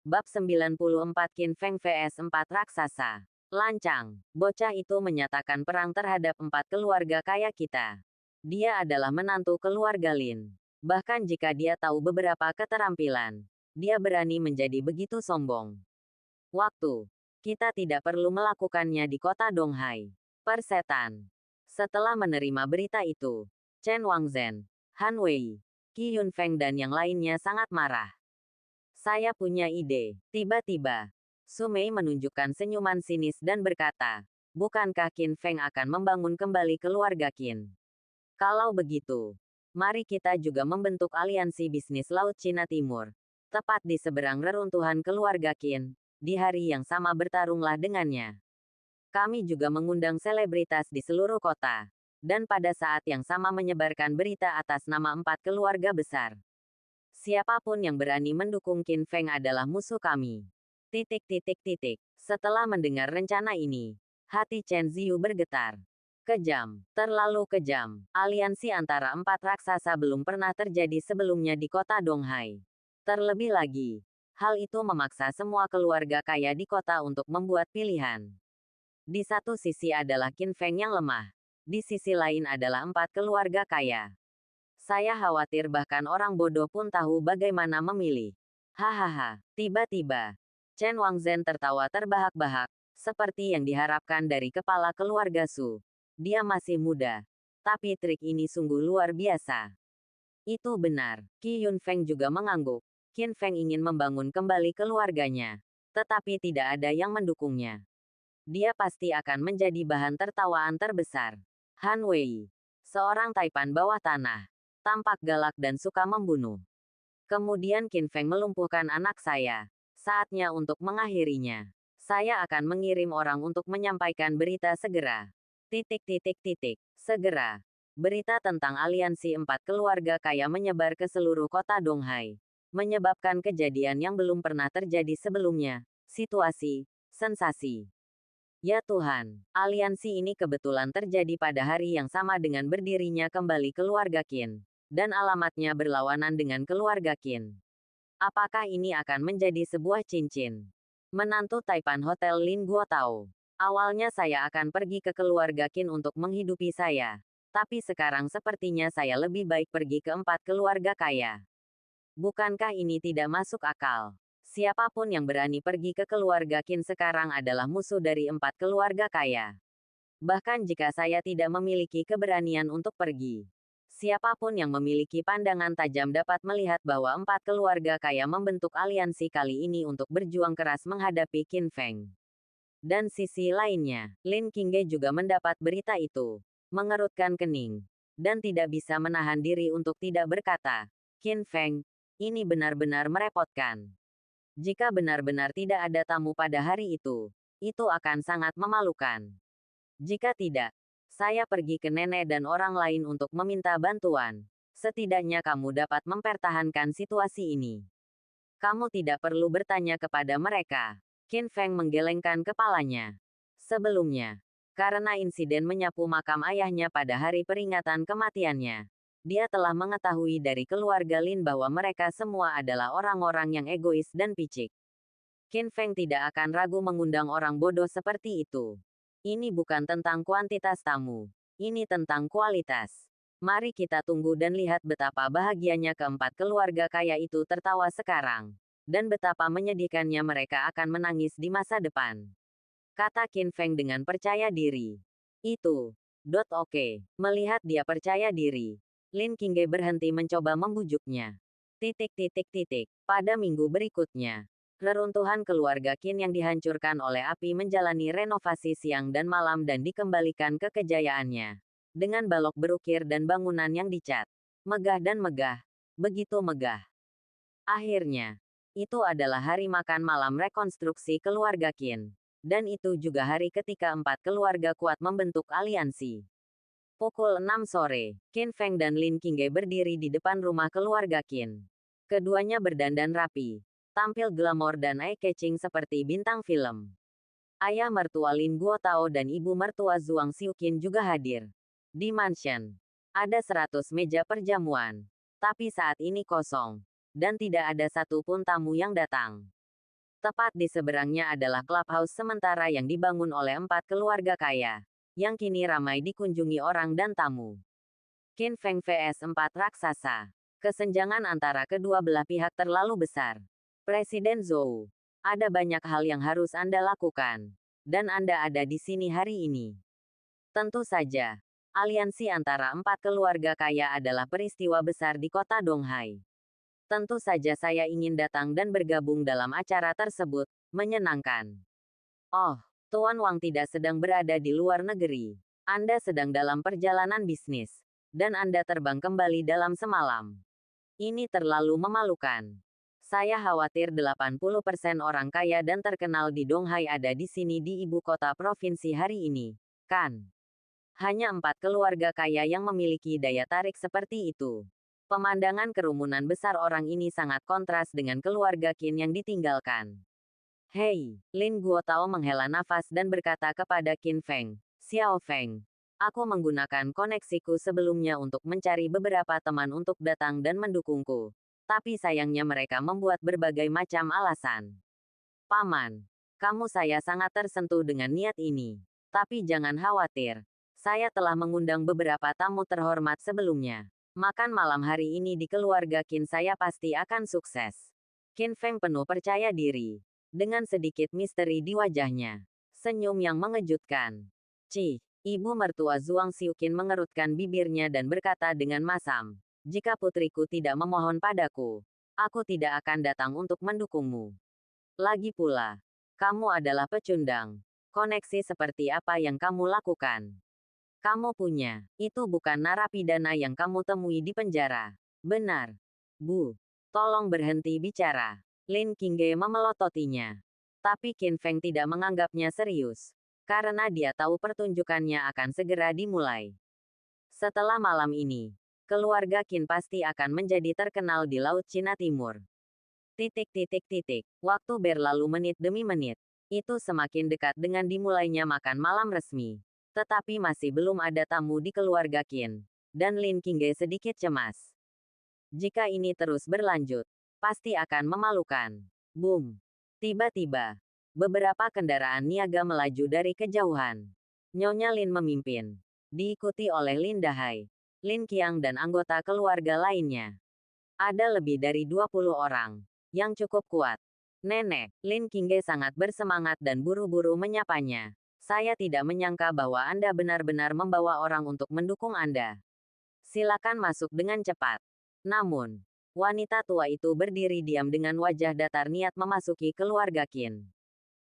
Bab 94 Qin Feng vs 4 Raksasa. Lancang, bocah itu menyatakan perang terhadap 4 keluarga kaya kita. Dia adalah menantu keluarga Lin. Bahkan jika dia tahu beberapa keterampilan, dia berani menjadi begitu sombong. Waktu. Kita tidak perlu melakukannya di kota Donghai. Persetan. Setelah menerima berita itu, Chen Wangzhen, Han Wei, Qi Yunfeng dan yang lainnya sangat marah. "Saya punya ide." Tiba-tiba, Su Mei menunjukkan senyuman sinis dan berkata, "Bukankah Qin Feng akan membangun kembali keluarga Qin? Kalau begitu, mari kita juga membentuk aliansi bisnis Laut Cina Timur. Tepat di seberang reruntuhan keluarga Qin, di hari yang sama bertarunglah dengannya. Kami juga mengundang selebritas di seluruh kota. Dan pada saat yang sama menyebarkan berita atas nama 4 keluarga besar. Siapapun yang berani mendukung Qin Feng adalah musuh kami." Setelah mendengar rencana ini, hati Chen Ziyu bergetar. Kejam, terlalu kejam. Aliansi antara 4 raksasa belum pernah terjadi sebelumnya di kota Donghai. Terlebih lagi, hal itu memaksa semua keluarga kaya di kota untuk membuat pilihan. Di satu sisi adalah Qin Feng yang lemah. Di sisi lain adalah 4 keluarga kaya. Saya khawatir bahkan orang bodoh pun tahu bagaimana memilih. Hahaha. Tiba-tiba, Chen Wangzhen tertawa terbahak-bahak, seperti yang diharapkan dari kepala keluarga Su. Dia masih muda. Tapi trik ini sungguh luar biasa. Itu benar. Qi Yunfeng juga mengangguk. Qin Feng ingin membangun kembali keluarganya. Tetapi tidak ada yang mendukungnya. Dia pasti akan menjadi bahan tertawaan terbesar. Han Wei, seorang taipan bawah tanah, tampak galak dan suka membunuh. Kemudian Qin Feng melumpuhkan anak saya. Saatnya untuk mengakhirinya. Saya akan mengirim orang untuk menyampaikan berita segera. Segera. Berita tentang aliansi 4 keluarga kaya menyebar ke seluruh kota Donghai. Menyebabkan kejadian yang belum pernah terjadi sebelumnya. Situasi, sensasi. Ya Tuhan, aliansi ini kebetulan terjadi pada hari yang sama dengan berdirinya kembali keluarga Qin. Dan alamatnya berlawanan dengan keluarga Qin. Apakah ini akan menjadi sebuah cincin? Menantu Taipan Hotel Lin Guotao. Awalnya saya akan pergi ke keluarga Qin untuk menghidupi saya. Tapi sekarang sepertinya saya lebih baik pergi ke 4 keluarga kaya. Bukankah ini tidak masuk akal? Siapapun yang berani pergi ke keluarga Qin sekarang adalah musuh dari 4 keluarga kaya. Bahkan jika saya tidak memiliki keberanian untuk pergi. Siapapun yang memiliki pandangan tajam dapat melihat bahwa 4 keluarga kaya membentuk aliansi kali ini untuk berjuang keras menghadapi Qin Feng. Dan sisi lainnya, Lin Qingge juga mendapat berita itu. Mengerutkan kening. Dan tidak bisa menahan diri untuk tidak berkata, Qin Feng, ini benar-benar merepotkan. Jika benar-benar tidak ada tamu pada hari itu akan sangat memalukan. Jika tidak, saya pergi ke nenek dan orang lain untuk meminta bantuan. Setidaknya kamu dapat mempertahankan situasi ini. Kamu tidak perlu bertanya kepada mereka. Qin Feng menggelengkan kepalanya. Sebelumnya, karena insiden menyapu makam ayahnya pada hari peringatan kematiannya, dia telah mengetahui dari keluarga Lin bahwa mereka semua adalah orang-orang yang egois dan picik. Qin Feng tidak akan ragu mengundang orang bodoh seperti itu. Ini bukan tentang kuantitas tamu. Ini tentang kualitas. Mari kita tunggu dan lihat betapa bahagianya keempat keluarga kaya itu tertawa sekarang. Dan betapa menyedihkannya mereka akan menangis di masa depan. Kata Qin Feng dengan percaya diri. Itu. Oke. Melihat dia percaya diri, Lin Qingge berhenti mencoba membujuknya. Pada minggu berikutnya, reruntuhan keluarga Qin yang dihancurkan oleh api menjalani renovasi siang dan malam dan dikembalikan ke kejayaannya. Dengan balok berukir dan bangunan yang dicat. Megah dan megah. Begitu megah. Akhirnya, itu adalah hari makan malam rekonstruksi keluarga Qin. Dan itu juga hari ketika 4 keluarga kuat membentuk aliansi. Pukul 6 sore, Qin Feng dan Lin Qingge berdiri di depan rumah keluarga Qin. Keduanya berdandan rapi. Tampil glamor dan eye-catching seperti bintang film. Ayah mertua Lin Guotao dan ibu mertua Zhuang Xiuqin juga hadir. Di mansion, ada 100 meja perjamuan. Tapi saat ini kosong. Dan tidak ada satupun tamu yang datang. Tepat di seberangnya adalah clubhouse sementara yang dibangun oleh 4 keluarga kaya. Yang kini ramai dikunjungi orang dan tamu. Qin Feng vs 4 raksasa. Kesenjangan antara kedua belah pihak terlalu besar. Presiden Zhou, ada banyak hal yang harus Anda lakukan. Dan Anda ada di sini hari ini. Tentu saja, aliansi antara 4 keluarga kaya adalah peristiwa besar di kota Donghai. Tentu saja saya ingin datang dan bergabung dalam acara tersebut, menyenangkan. Oh, Tuan Wang tidak sedang berada di luar negeri. Anda sedang dalam perjalanan bisnis. Dan Anda terbang kembali dalam semalam. Ini terlalu memalukan. Saya khawatir 80% orang kaya dan terkenal di Donghai ada di sini di ibu kota provinsi hari ini, kan? Hanya 4 keluarga kaya yang memiliki daya tarik seperti itu. Pemandangan kerumunan besar orang ini sangat kontras dengan keluarga Qin yang ditinggalkan. Hei, Lin Guotao menghela nafas dan berkata kepada Qin Feng, Xiao Feng, aku menggunakan koneksiku sebelumnya untuk mencari beberapa teman untuk datang dan mendukungku. Tapi sayangnya mereka membuat berbagai macam alasan. Paman, saya sangat tersentuh dengan niat ini. Tapi jangan khawatir. Saya telah mengundang beberapa tamu terhormat sebelumnya. Makan malam hari ini di keluarga Qin saya pasti akan sukses. Qin Feng penuh percaya diri. Dengan sedikit misteri di wajahnya. Senyum yang mengejutkan. Ibu mertua Zhuang Xiuqin mengerutkan bibirnya dan berkata dengan masam. Jika putriku tidak memohon padaku, aku tidak akan datang untuk mendukungmu. Lagi pula, kamu adalah pecundang. Koneksi seperti apa yang kamu lakukan? Kamu punya, itu bukan narapidana yang kamu temui di penjara. Benar. Bu, tolong berhenti bicara. Lin Qingge memelototinya. Tapi Qin Feng tidak menganggapnya serius. Karena dia tahu pertunjukannya akan segera dimulai. Setelah malam ini, keluarga Qin pasti akan menjadi terkenal di Laut Cina Timur. Waktu berlalu menit demi menit. Itu semakin dekat dengan dimulainya makan malam resmi. Tetapi masih belum ada tamu di keluarga Qin. Dan Lin Qingge sedikit cemas. Jika ini terus berlanjut, pasti akan memalukan. Boom. Tiba-tiba, beberapa kendaraan niaga melaju dari kejauhan. Nyonya Lin memimpin. Diikuti oleh Lin Dahai, Lin Qiang dan anggota keluarga lainnya. Ada lebih dari 20 orang. Yang cukup kuat. Nenek, Lin Qingge sangat bersemangat dan buru-buru menyapanya. Saya tidak menyangka bahwa Anda benar-benar membawa orang untuk mendukung Anda. Silakan masuk dengan cepat. Namun, wanita tua itu berdiri diam dengan wajah datar niat memasuki keluarga Qin.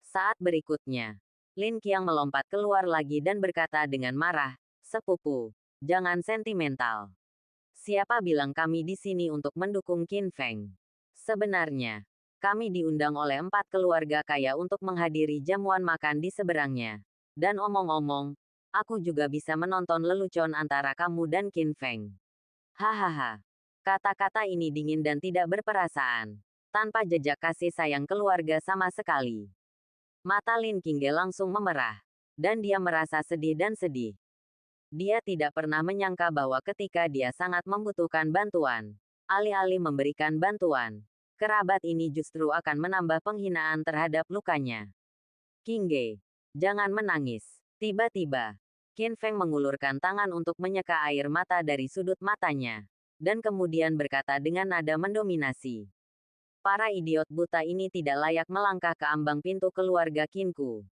Saat berikutnya, Lin Qiang melompat keluar lagi dan berkata dengan marah, "Sepupu, jangan sentimental. Siapa bilang kami di sini untuk mendukung Qin Feng? Sebenarnya, kami diundang oleh 4 keluarga kaya untuk menghadiri jamuan makan di seberangnya. Dan omong-omong, aku juga bisa menonton lelucon antara kamu dan Qin Feng." Hahaha. Kata-kata ini dingin dan tidak berperasaan. Tanpa jejak kasih sayang keluarga sama sekali. Mata Lin Qingge langsung memerah. Dan dia merasa sedih dan sedih. Dia tidak pernah menyangka bahwa ketika dia sangat membutuhkan bantuan, alih-alih memberikan bantuan, kerabat ini justru akan menambah penghinaan terhadap lukanya. "Qingge, jangan menangis." Tiba-tiba, Qin Feng mengulurkan tangan untuk menyeka air mata dari sudut matanya. Dan kemudian berkata dengan nada mendominasi. "Para idiot buta ini tidak layak melangkah ke ambang pintu keluarga Qinku.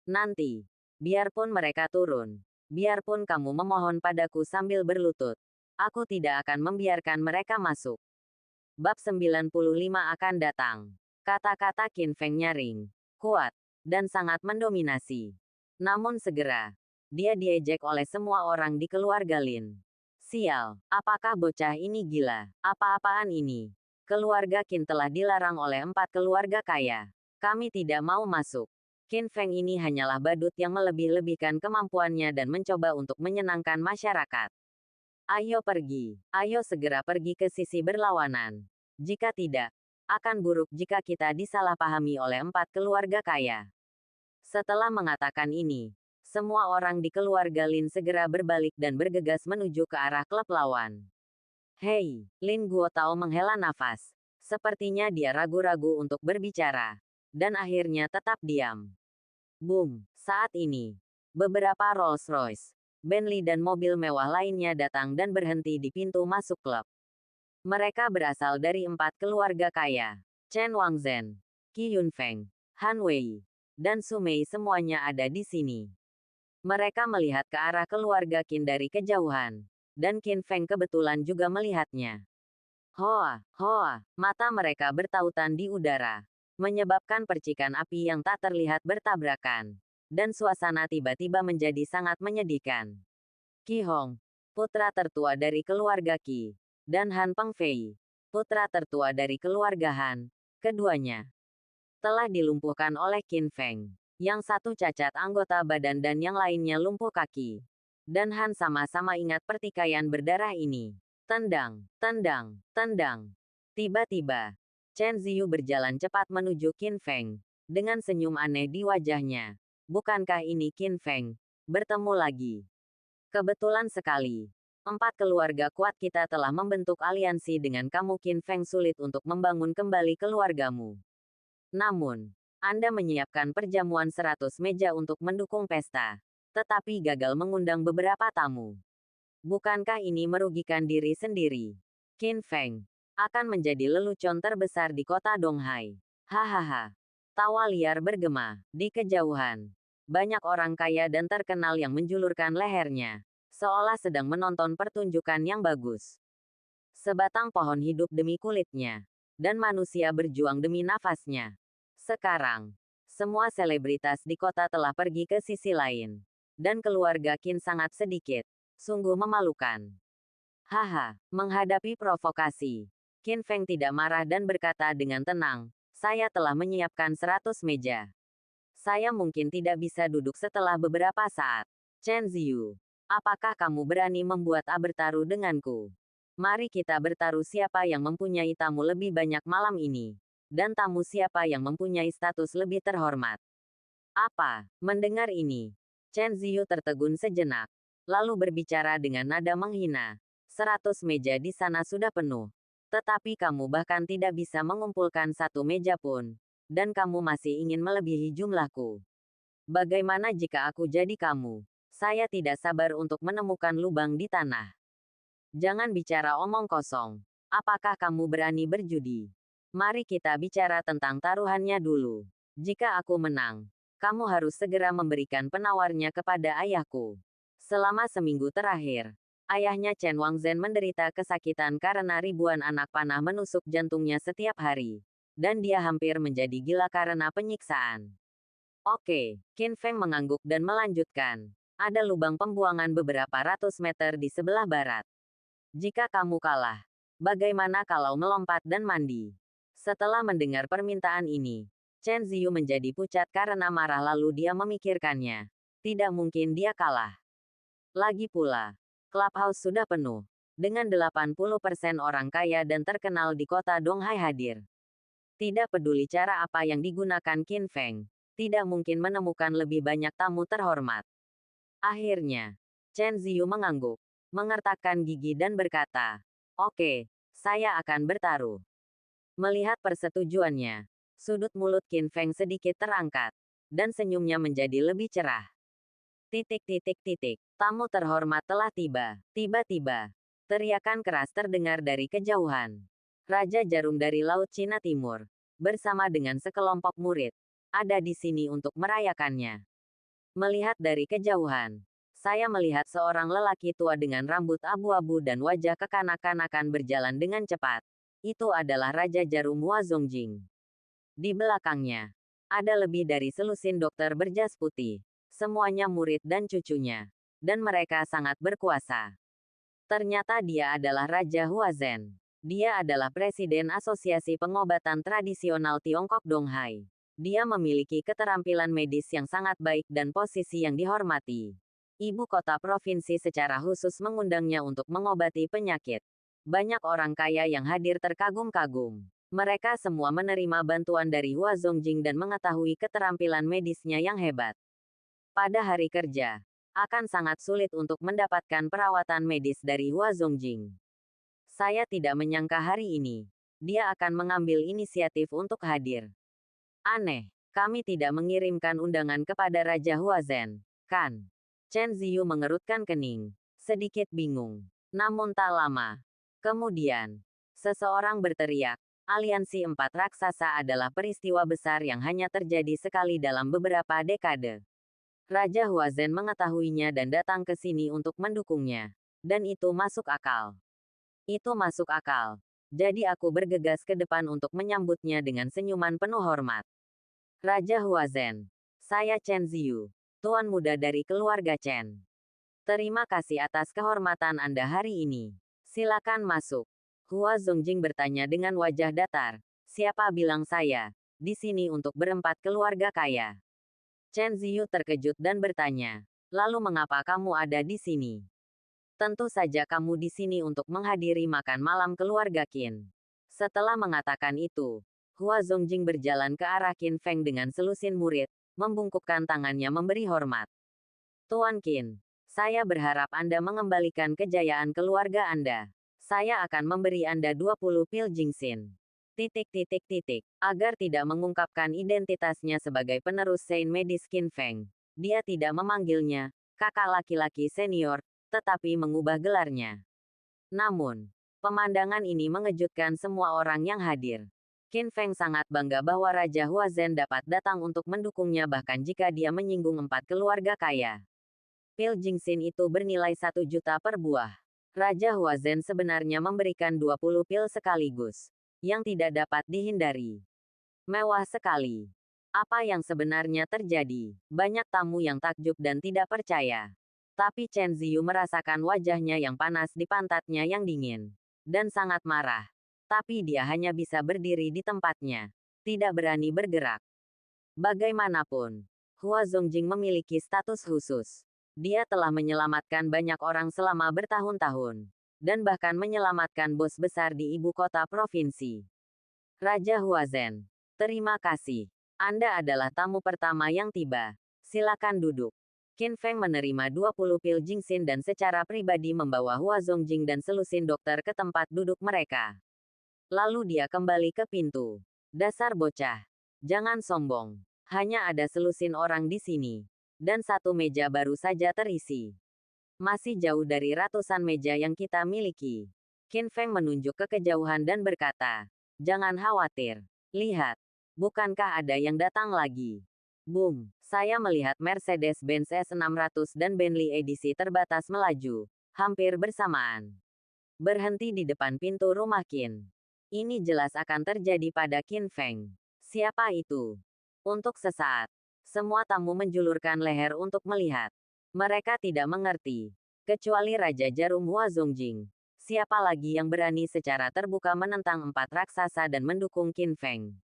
Nanti, biarpun mereka turun, biarpun kamu memohon padaku sambil berlutut, aku tidak akan membiarkan mereka masuk." Bab 95 akan datang. Kata-kata Qin Feng nyaring, kuat, dan sangat mendominasi. Namun segera, dia diejek oleh semua orang di keluarga Lin. Sial, apakah bocah ini gila? Apa-apaan ini? Keluarga Qin telah dilarang oleh 4 keluarga kaya. Kami tidak mau masuk. Qin Feng ini hanyalah badut yang melebih-lebihkan kemampuannya dan mencoba untuk menyenangkan masyarakat. Ayo pergi, ayo segera pergi ke sisi berlawanan. Jika tidak, akan buruk jika kita disalahpahami oleh 4 keluarga kaya. Setelah mengatakan ini, semua orang di keluarga Lin segera berbalik dan bergegas menuju ke arah klub lawan. "Hei," Lin Guotao menghela nafas. Sepertinya dia ragu-ragu untuk berbicara. Dan akhirnya tetap diam. Boom, saat ini, beberapa Rolls-Royce, Bentley dan mobil mewah lainnya datang dan berhenti di pintu masuk klub. Mereka berasal dari 4 keluarga kaya. Chen Wangzhen, Qi Yunfeng, Han Wei, dan Su Mei semuanya ada di sini. Mereka melihat ke arah keluarga Qin dari kejauhan. Dan Qin Feng kebetulan juga melihatnya. Hoa, hoa, mata mereka bertautan di udara. Menyebabkan percikan api yang tak terlihat bertabrakan. Dan suasana tiba-tiba menjadi sangat menyedihkan. Qi Hong, putra tertua dari keluarga Qi, dan Han Pengfei, putra tertua dari keluarga Han, keduanya telah dilumpuhkan oleh Qin Feng. Yang satu cacat anggota badan dan yang lainnya lumpuh kaki. Dan Han sama-sama ingat pertikaian berdarah ini. Tendang, tendang, tendang. Tiba-tiba, Chen Ziyu berjalan cepat menuju Qin Feng, dengan senyum aneh di wajahnya. "Bukankah ini Qin Feng? Bertemu lagi. Kebetulan sekali. 4 keluarga kuat kita telah membentuk aliansi dengan kamu Qin Feng. Sulit untuk membangun kembali keluargamu. Namun, Anda menyiapkan perjamuan 100 meja untuk mendukung pesta. Tetapi gagal mengundang beberapa tamu. Bukankah ini merugikan diri sendiri? Qin Feng akan menjadi lelucon terbesar di kota Donghai." Hahaha. Tawa liar bergema di kejauhan. Banyak orang kaya dan terkenal yang menjulurkan lehernya, seolah sedang menonton pertunjukan yang bagus. Sebatang pohon hidup demi kulitnya. Dan manusia berjuang demi nafasnya. Sekarang, semua selebritas di kota telah pergi ke sisi lain. Dan keluarga Qin sangat sedikit. Sungguh memalukan. Haha, menghadapi provokasi. Qin Feng tidak marah dan berkata dengan tenang, saya telah menyiapkan 100 meja. Saya mungkin tidak bisa duduk setelah beberapa saat. Chen Ziyu, apakah kamu berani membuat bertaruh denganku? Mari kita bertaruh siapa yang mempunyai tamu lebih banyak malam ini. Dan tamu siapa yang mempunyai status lebih terhormat. Apa? Mendengar ini, Chen Ziyu tertegun sejenak. Lalu berbicara dengan nada menghina. 100 meja di sana sudah penuh. Tetapi kamu bahkan tidak bisa mengumpulkan satu meja pun. Dan kamu masih ingin melebihi jumlahku. Bagaimana jika aku jadi kamu? Saya tidak sabar untuk menemukan lubang di tanah. Jangan bicara omong kosong. Apakah kamu berani berjudi? Mari kita bicara tentang taruhannya dulu. Jika aku menang, kamu harus segera memberikan penawarnya kepada ayahku. Selama seminggu terakhir, ayahnya Chen Wangzhen menderita kesakitan karena ribuan anak panah menusuk jantungnya setiap hari. Dan dia hampir menjadi gila karena penyiksaan. Oke, Qin Feng mengangguk dan melanjutkan. Ada lubang pembuangan beberapa ratus meter di sebelah barat. Jika kamu kalah, bagaimana kalau melompat dan mandi? Setelah mendengar permintaan ini, Chen Ziyu menjadi pucat karena marah lalu dia memikirkannya. Tidak mungkin dia kalah. Lagi pula, clubhouse sudah penuh. Dengan 80% orang kaya dan terkenal di kota Donghai hadir. Tidak peduli cara apa yang digunakan Qin Feng, tidak mungkin menemukan lebih banyak tamu terhormat. Akhirnya, Chen Ziyu mengangguk, mengertakkan gigi dan berkata, oke, saya akan bertaruh. Melihat persetujuannya, sudut mulut Qin Feng sedikit terangkat, dan senyumnya menjadi lebih cerah. Tamu terhormat telah tiba. Tiba-tiba, teriakan keras terdengar dari kejauhan. Raja Jarum dari Laut Cina Timur, bersama dengan sekelompok murid, ada di sini untuk merayakannya. Melihat dari kejauhan, saya melihat seorang lelaki tua dengan rambut abu-abu dan wajah kekanak-kanakan berjalan dengan cepat. Itu adalah Raja Jarum Hua Zongjing. Di belakangnya, ada lebih dari selusin dokter berjas putih. Semuanya murid dan cucunya. Dan mereka sangat berkuasa. Ternyata dia adalah Raja Huazhen. Dia adalah Presiden Asosiasi Pengobatan Tradisional Tiongkok Donghai. Dia memiliki keterampilan medis yang sangat baik dan posisi yang dihormati. Ibu kota provinsi secara khusus mengundangnya untuk mengobati penyakit. Banyak orang kaya yang hadir terkagum-kagum. Mereka semua menerima bantuan dari Hua Zongjing dan mengetahui keterampilan medisnya yang hebat. Pada hari kerja, akan sangat sulit untuk mendapatkan perawatan medis dari Hua Zongjing. Saya tidak menyangka hari ini, dia akan mengambil inisiatif untuk hadir. Aneh, kami tidak mengirimkan undangan kepada Raja Huazhen, kan? Chen Ziyu mengerutkan kening, sedikit bingung. Namun tak lama. Kemudian, seseorang berteriak, aliansi empat raksasa adalah peristiwa besar yang hanya terjadi sekali dalam beberapa dekade. Raja Huazhen mengetahuinya dan datang ke sini untuk mendukungnya. Dan itu masuk akal. Itu masuk akal. Jadi aku bergegas ke depan untuk menyambutnya dengan senyuman penuh hormat. Raja Huazhen, saya Chen Ziyu. Tuan muda dari keluarga Chen. Terima kasih atas kehormatan Anda hari ini. Silakan masuk. Hua Zongjing bertanya dengan wajah datar. Siapa bilang saya di sini untuk berempat keluarga kaya? Chen Ziyu terkejut dan bertanya. Lalu mengapa kamu ada di sini? Tentu saja kamu di sini untuk menghadiri makan malam keluarga Qin. Setelah mengatakan itu, Hua Zongjing berjalan ke arah Qin Feng dengan selusin murid. Membungkukkan tangannya memberi hormat. Tuan Qin, saya berharap Anda mengembalikan kejayaan keluarga Anda. Saya akan memberi Anda 20 pil Jingxin. Agar tidak mengungkapkan identitasnya sebagai penerus Saint Medis Qin Feng. Dia tidak memanggilnya kakak laki-laki senior, tetapi mengubah gelarnya. Namun, pemandangan ini mengejutkan semua orang yang hadir. Qin Feng sangat bangga bahwa Raja Huazhen dapat datang untuk mendukungnya bahkan jika dia menyinggung empat keluarga kaya. Pil Jingxin itu bernilai 1 juta per buah. Raja Huazhen sebenarnya memberikan 20 pil sekaligus, yang tidak dapat dihindari. Mewah sekali. Apa yang sebenarnya terjadi? Banyak tamu yang takjub dan tidak percaya. Tapi Chen Ziyu merasakan wajahnya yang panas di pantatnya yang dingin. Dan sangat marah. Tapi dia hanya bisa berdiri di tempatnya. Tidak berani bergerak. Bagaimanapun, Hua Zongjing memiliki status khusus. Dia telah menyelamatkan banyak orang selama bertahun-tahun. Dan bahkan menyelamatkan bos besar di ibu kota provinsi. Raja Huazhen, terima kasih. Anda adalah tamu pertama yang tiba. Silakan duduk. Qin Feng menerima 20 pil Jingxin dan secara pribadi membawa Hua Zongjing dan selusin dokter ke tempat duduk mereka. Lalu dia kembali ke pintu. Dasar bocah. Jangan sombong. Hanya ada selusin orang di sini. Dan satu meja baru saja terisi. Masih jauh dari ratusan meja yang kita miliki. Qin Feng menunjuk ke kejauhan dan berkata, jangan khawatir. Lihat. Bukankah ada yang datang lagi? Boom. Saya melihat Mercedes-Benz S600 dan Bentley edisi terbatas melaju. Hampir bersamaan. Berhenti di depan pintu rumah Qin. Ini jelas akan terjadi pada Qin Feng. Siapa itu? Untuk sesaat. Semua tamu menjulurkan leher untuk melihat. Mereka tidak mengerti. Kecuali Raja Jarum Hua Zongjing. Siapa lagi yang berani secara terbuka menentang 4 raksasa dan mendukung Qin Feng?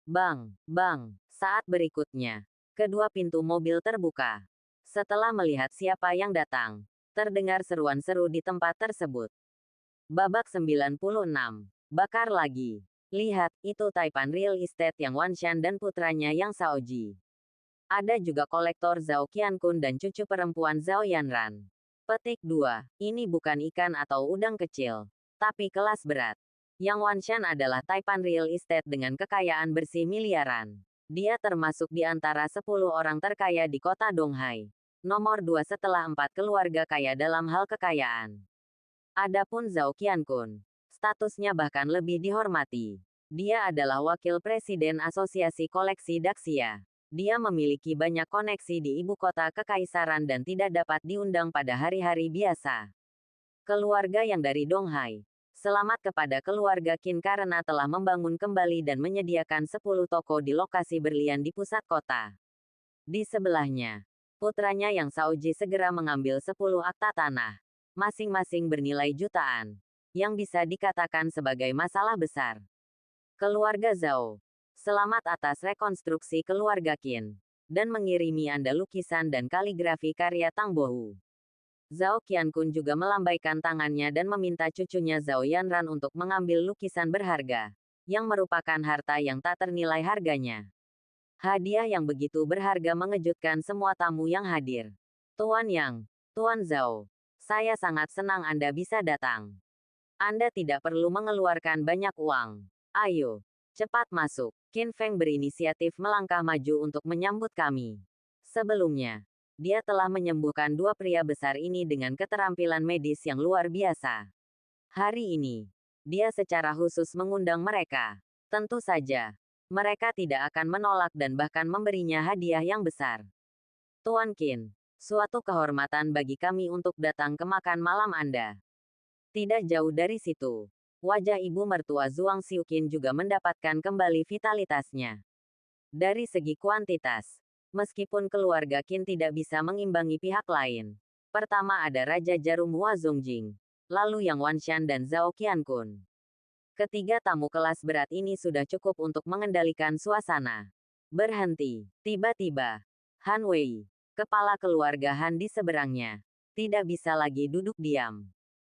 Bang, bang. Saat berikutnya, kedua pintu mobil terbuka. Setelah melihat siapa yang datang, terdengar seruan seru di tempat tersebut. Babak 96. Bakar lagi. Lihat, itu Taipan Real Estate yang Wanshan dan putranya yang Shaoji. Ada juga kolektor Zhao Qiankun dan cucu perempuan Zhao Yanran. Petik 2. Ini bukan ikan atau udang kecil, tapi kelas berat. Yang Wanshan adalah Taipan Real Estate dengan kekayaan bersih miliaran. Dia termasuk di antara 10 orang terkaya di kota Donghai. Nomor 2 setelah 4 keluarga kaya dalam hal kekayaan. Adapun Zhao Qiankun, statusnya bahkan lebih dihormati. Dia adalah wakil presiden Asosiasi Koleksi Daxia. Dia memiliki banyak koneksi di ibu kota kekaisaran dan tidak dapat diundang pada hari-hari biasa. Keluarga yang dari Donghai. Selamat kepada keluarga Qin karena telah membangun kembali dan menyediakan 10 toko di lokasi berlian di pusat kota. Di sebelahnya, putranya yang Shaoji segera mengambil 10 akta tanah. Masing-masing bernilai jutaan. Yang bisa dikatakan sebagai masalah besar. Keluarga Zhao. Selamat atas rekonstruksi keluarga Qin. Dan mengirimi Anda lukisan dan kaligrafi karya Tang Bohu. Zhao Qiankun juga melambaikan tangannya dan meminta cucunya Zhao Yanran untuk mengambil lukisan berharga. Yang merupakan harta yang tak ternilai harganya. Hadiah yang begitu berharga mengejutkan semua tamu yang hadir. Tuan Yang, Tuan Zhao. Saya sangat senang Anda bisa datang. Anda tidak perlu mengeluarkan banyak uang. Ayo, cepat masuk. Qin Feng berinisiatif melangkah maju untuk menyambut kami. Sebelumnya, dia telah menyembuhkan 2 pria besar ini dengan keterampilan medis yang luar biasa. Hari ini, dia secara khusus mengundang mereka. Tentu saja, mereka tidak akan menolak dan bahkan memberinya hadiah yang besar. Tuan Qin, suatu kehormatan bagi kami untuk datang ke makan malam Anda. Tidak jauh dari situ. Wajah ibu mertua Zhuang Xiuqin juga mendapatkan kembali vitalitasnya. Dari segi kuantitas, meskipun keluarga Qin tidak bisa mengimbangi pihak lain. Pertama ada Raja Jarum Hua Zongjing, lalu Yang Wanshan dan Zhao Qiankun. Ketiga tamu kelas berat ini sudah cukup untuk mengendalikan suasana. Berhenti. Tiba-tiba, Han Wei, kepala keluarga Han di seberangnya, tidak bisa lagi duduk diam.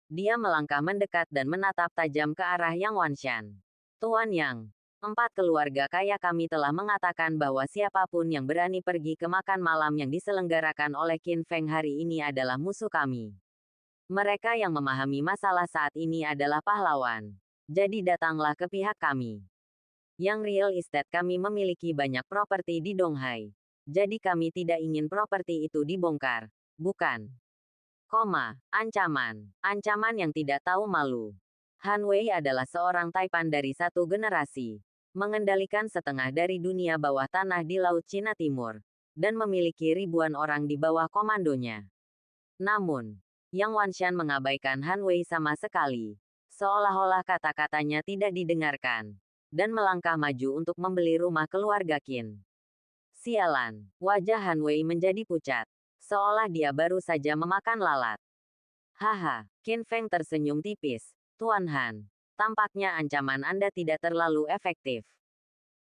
Dia melangkah mendekat dan menatap tajam ke arah Yang Wanshan. Tuan Yang, 4 keluarga kaya kami telah mengatakan bahwa siapapun yang berani pergi ke makan malam yang diselenggarakan oleh Qin Feng hari ini adalah musuh kami. Mereka yang memahami masalah saat ini adalah pahlawan. Jadi datanglah ke pihak kami. Yang real estate kami memiliki banyak properti di Donghai. Jadi kami tidak ingin properti itu dibongkar, bukan? Ancaman. Ancaman yang tidak tahu malu. Han Wei adalah seorang Taipan dari satu generasi. Mengendalikan setengah dari dunia bawah tanah di Laut Cina Timur. Dan memiliki ribuan orang di bawah komandonya. Namun, Yang Wanshan mengabaikan Han Wei sama sekali. Seolah-olah kata-katanya tidak didengarkan. Dan melangkah maju untuk membeli rumah keluarga Qin. Sialan, wajah Han Wei menjadi pucat. Seolah dia baru saja memakan lalat. Haha, Qin Feng tersenyum tipis. Tuan Han, tampaknya ancaman Anda tidak terlalu efektif.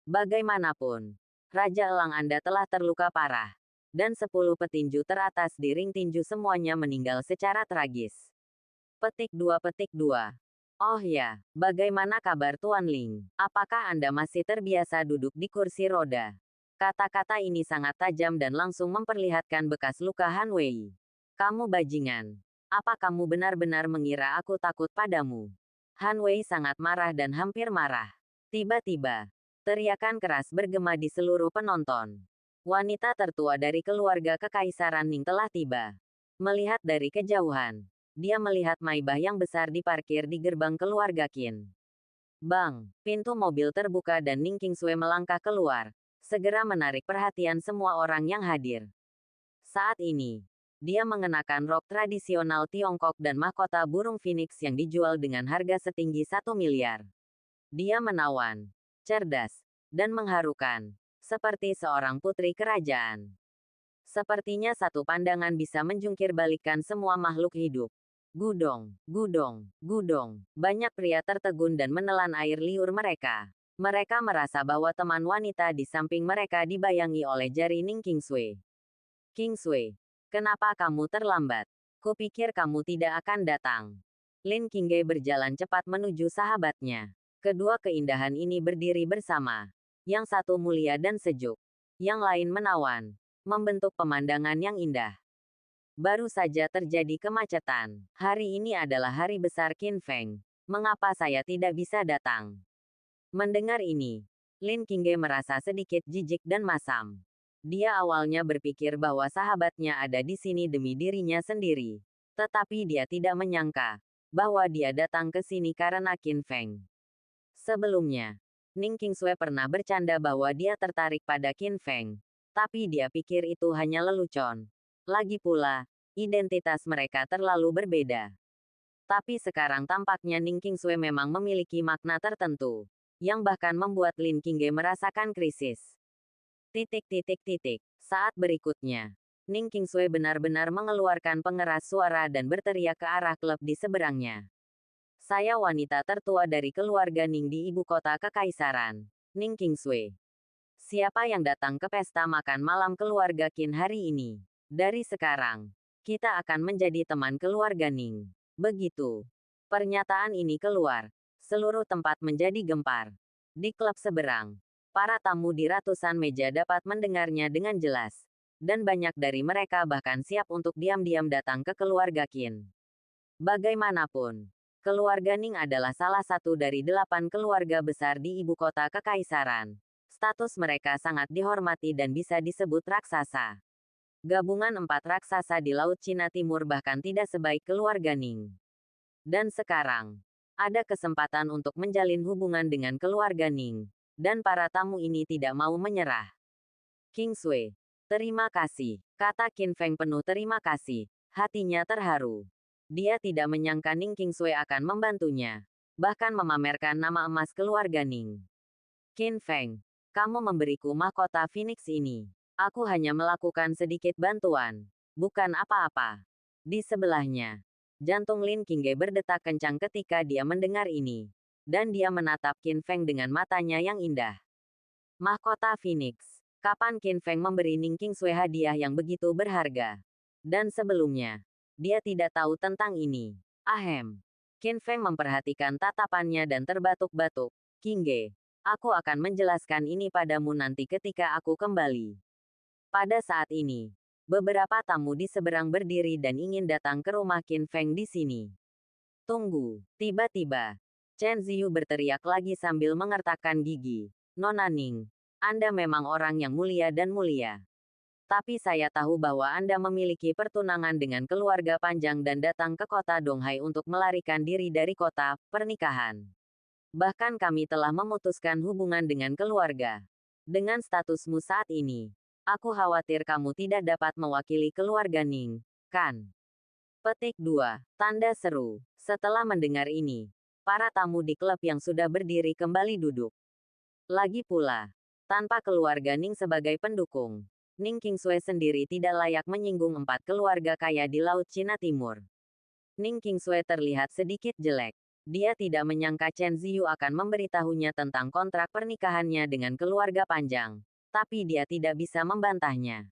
Bagaimanapun, Raja Elang Anda telah terluka parah. Dan 10 petinju teratas di ring tinju semuanya meninggal secara tragis. Petik 2. Oh ya, bagaimana kabar Tuan Ling? Apakah Anda masih terbiasa duduk di kursi roda? Kata-kata ini sangat tajam dan langsung memperlihatkan bekas luka Han Wei. Kamu bajingan. Apa kamu benar-benar mengira aku takut padamu? Han Wei sangat marah dan hampir marah. Tiba-tiba, teriakan keras bergema di seluruh penonton. Wanita tertua dari keluarga Kekaisaran Ning telah tiba. Melihat dari kejauhan, dia melihat Maybach yang besar diparkir di gerbang keluarga Qin. Bang, pintu mobil terbuka dan Ning Qingsui melangkah keluar, segera menarik perhatian semua orang yang hadir. Saat ini, dia mengenakan rok tradisional Tiongkok dan mahkota burung phoenix yang dijual dengan harga setinggi 1 miliar. Dia menawan, cerdas, dan mengharukan, seperti seorang putri kerajaan. Sepertinya satu pandangan bisa menjungkir balikkan semua makhluk hidup. Gudong, gudong, gudong. Banyak pria tertegun dan menelan air liur mereka. Mereka merasa bahwa teman wanita di samping mereka dibayangi oleh jari Ning Qingsui. Qingsui, kenapa kamu terlambat? Kupikir kamu tidak akan datang. Lin Qingge berjalan cepat menuju sahabatnya. Kedua keindahan ini berdiri bersama. Yang satu mulia dan sejuk. Yang lain menawan. Membentuk pemandangan yang indah. Baru saja terjadi kemacetan. Hari ini adalah hari besar Qin Feng. Mengapa saya tidak bisa datang? Mendengar ini, Lin Qingge merasa sedikit jijik dan masam. Dia awalnya berpikir bahwa sahabatnya ada di sini demi dirinya sendiri. Tetapi dia tidak menyangka bahwa dia datang ke sini karena Qin Feng. Sebelumnya, Ning Qingsui pernah bercanda bahwa dia tertarik pada Qin Feng. Tapi dia pikir itu hanya lelucon. Lagi pula, identitas mereka terlalu berbeda. Tapi sekarang tampaknya Ning Qingsui memang memiliki makna tertentu. Yang bahkan membuat Lin Qingge merasakan krisis. Saat berikutnya, Ning Qingsui benar-benar mengeluarkan pengeras suara dan berteriak ke arah klub di seberangnya. Saya wanita tertua dari keluarga Ning di ibu kota kekaisaran, Ning Qingsui. Siapa yang datang ke pesta makan malam keluarga Qin hari ini? Dari sekarang, kita akan menjadi teman keluarga Ning. Begitu. Pernyataan ini keluar. Seluruh tempat menjadi gempar. Di klub seberang, para tamu di ratusan meja dapat mendengarnya dengan jelas. Dan banyak dari mereka bahkan siap untuk diam-diam datang ke keluarga Qin. Bagaimanapun, keluarga Ning adalah salah satu dari 8 keluarga besar di ibu kota kekaisaran. Status mereka sangat dihormati dan bisa disebut raksasa. Gabungan 4 raksasa di Laut Cina Timur bahkan tidak sebaik keluarga Ning. Dan sekarang, ada kesempatan untuk menjalin hubungan dengan keluarga Ning. Dan para tamu ini tidak mau menyerah. Qingsui, terima kasih, kata Qin Feng penuh terima kasih. Hatinya terharu. Dia tidak menyangka Ning Qingsui akan membantunya. Bahkan memamerkan nama emas keluarga Ning. Qin Feng, kamu memberiku mahkota Phoenix ini. Aku hanya melakukan sedikit bantuan. Bukan apa-apa. Di sebelahnya, jantung Lin Qingge berdetak kencang ketika dia mendengar ini. Dan dia menatap Qin Feng dengan matanya yang indah. Mahkota Phoenix. Kapan Qin Feng memberi Ning Qingsui hadiah yang begitu berharga? Dan sebelumnya, dia tidak tahu tentang ini. Ahem. Qin Feng memperhatikan tatapannya dan terbatuk-batuk. Qingge, aku akan menjelaskan ini padamu nanti ketika aku kembali. Pada saat ini, beberapa tamu di seberang berdiri dan ingin datang ke rumah Qin Feng di sini. Tunggu. Tiba-tiba, Chen Ziyu berteriak lagi sambil mengertakkan gigi. Nona Ning, Anda memang orang yang mulia dan mulia. Tapi saya tahu bahwa Anda memiliki pertunangan dengan keluarga panjang dan datang ke kota Donghai untuk melarikan diri dari kota pernikahan. Bahkan kami telah memutuskan hubungan dengan keluarga. Dengan statusmu saat ini, aku khawatir kamu tidak dapat mewakili keluarga Ning, kan? Petik 2. Tanda seru. Setelah mendengar ini, para tamu di klub yang sudah berdiri kembali duduk. Lagi pula, tanpa keluarga Ning sebagai pendukung, Ning Qingsui sendiri tidak layak menyinggung 4 keluarga kaya di Laut Cina Timur. Ning Qingsui terlihat sedikit jelek. Dia tidak menyangka Chen Ziyu akan memberitahunya tentang kontrak pernikahannya dengan keluarga Panjang. Tapi dia tidak bisa membantahnya.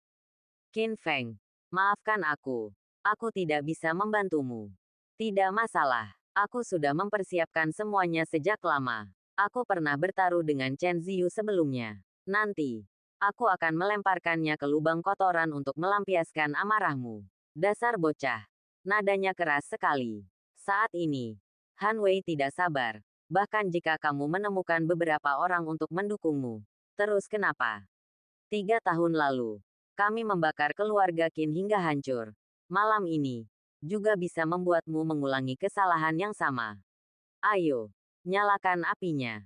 Qin Feng, maafkan aku. Aku tidak bisa membantumu. Tidak masalah. Aku sudah mempersiapkan semuanya sejak lama. Aku pernah bertaruh dengan Chen Ziyu sebelumnya. Nanti, aku akan melemparkannya ke lubang kotoran untuk melampiaskan amarahmu. Dasar bocah. Nadanya keras sekali. Saat ini, Han Wei tidak sabar. Bahkan jika kamu menemukan beberapa orang untuk mendukungmu. Terus kenapa? 3 tahun lalu, kami membakar keluarga Qin hingga hancur. Malam ini, juga bisa membuatmu mengulangi kesalahan yang sama. Ayo, nyalakan apinya.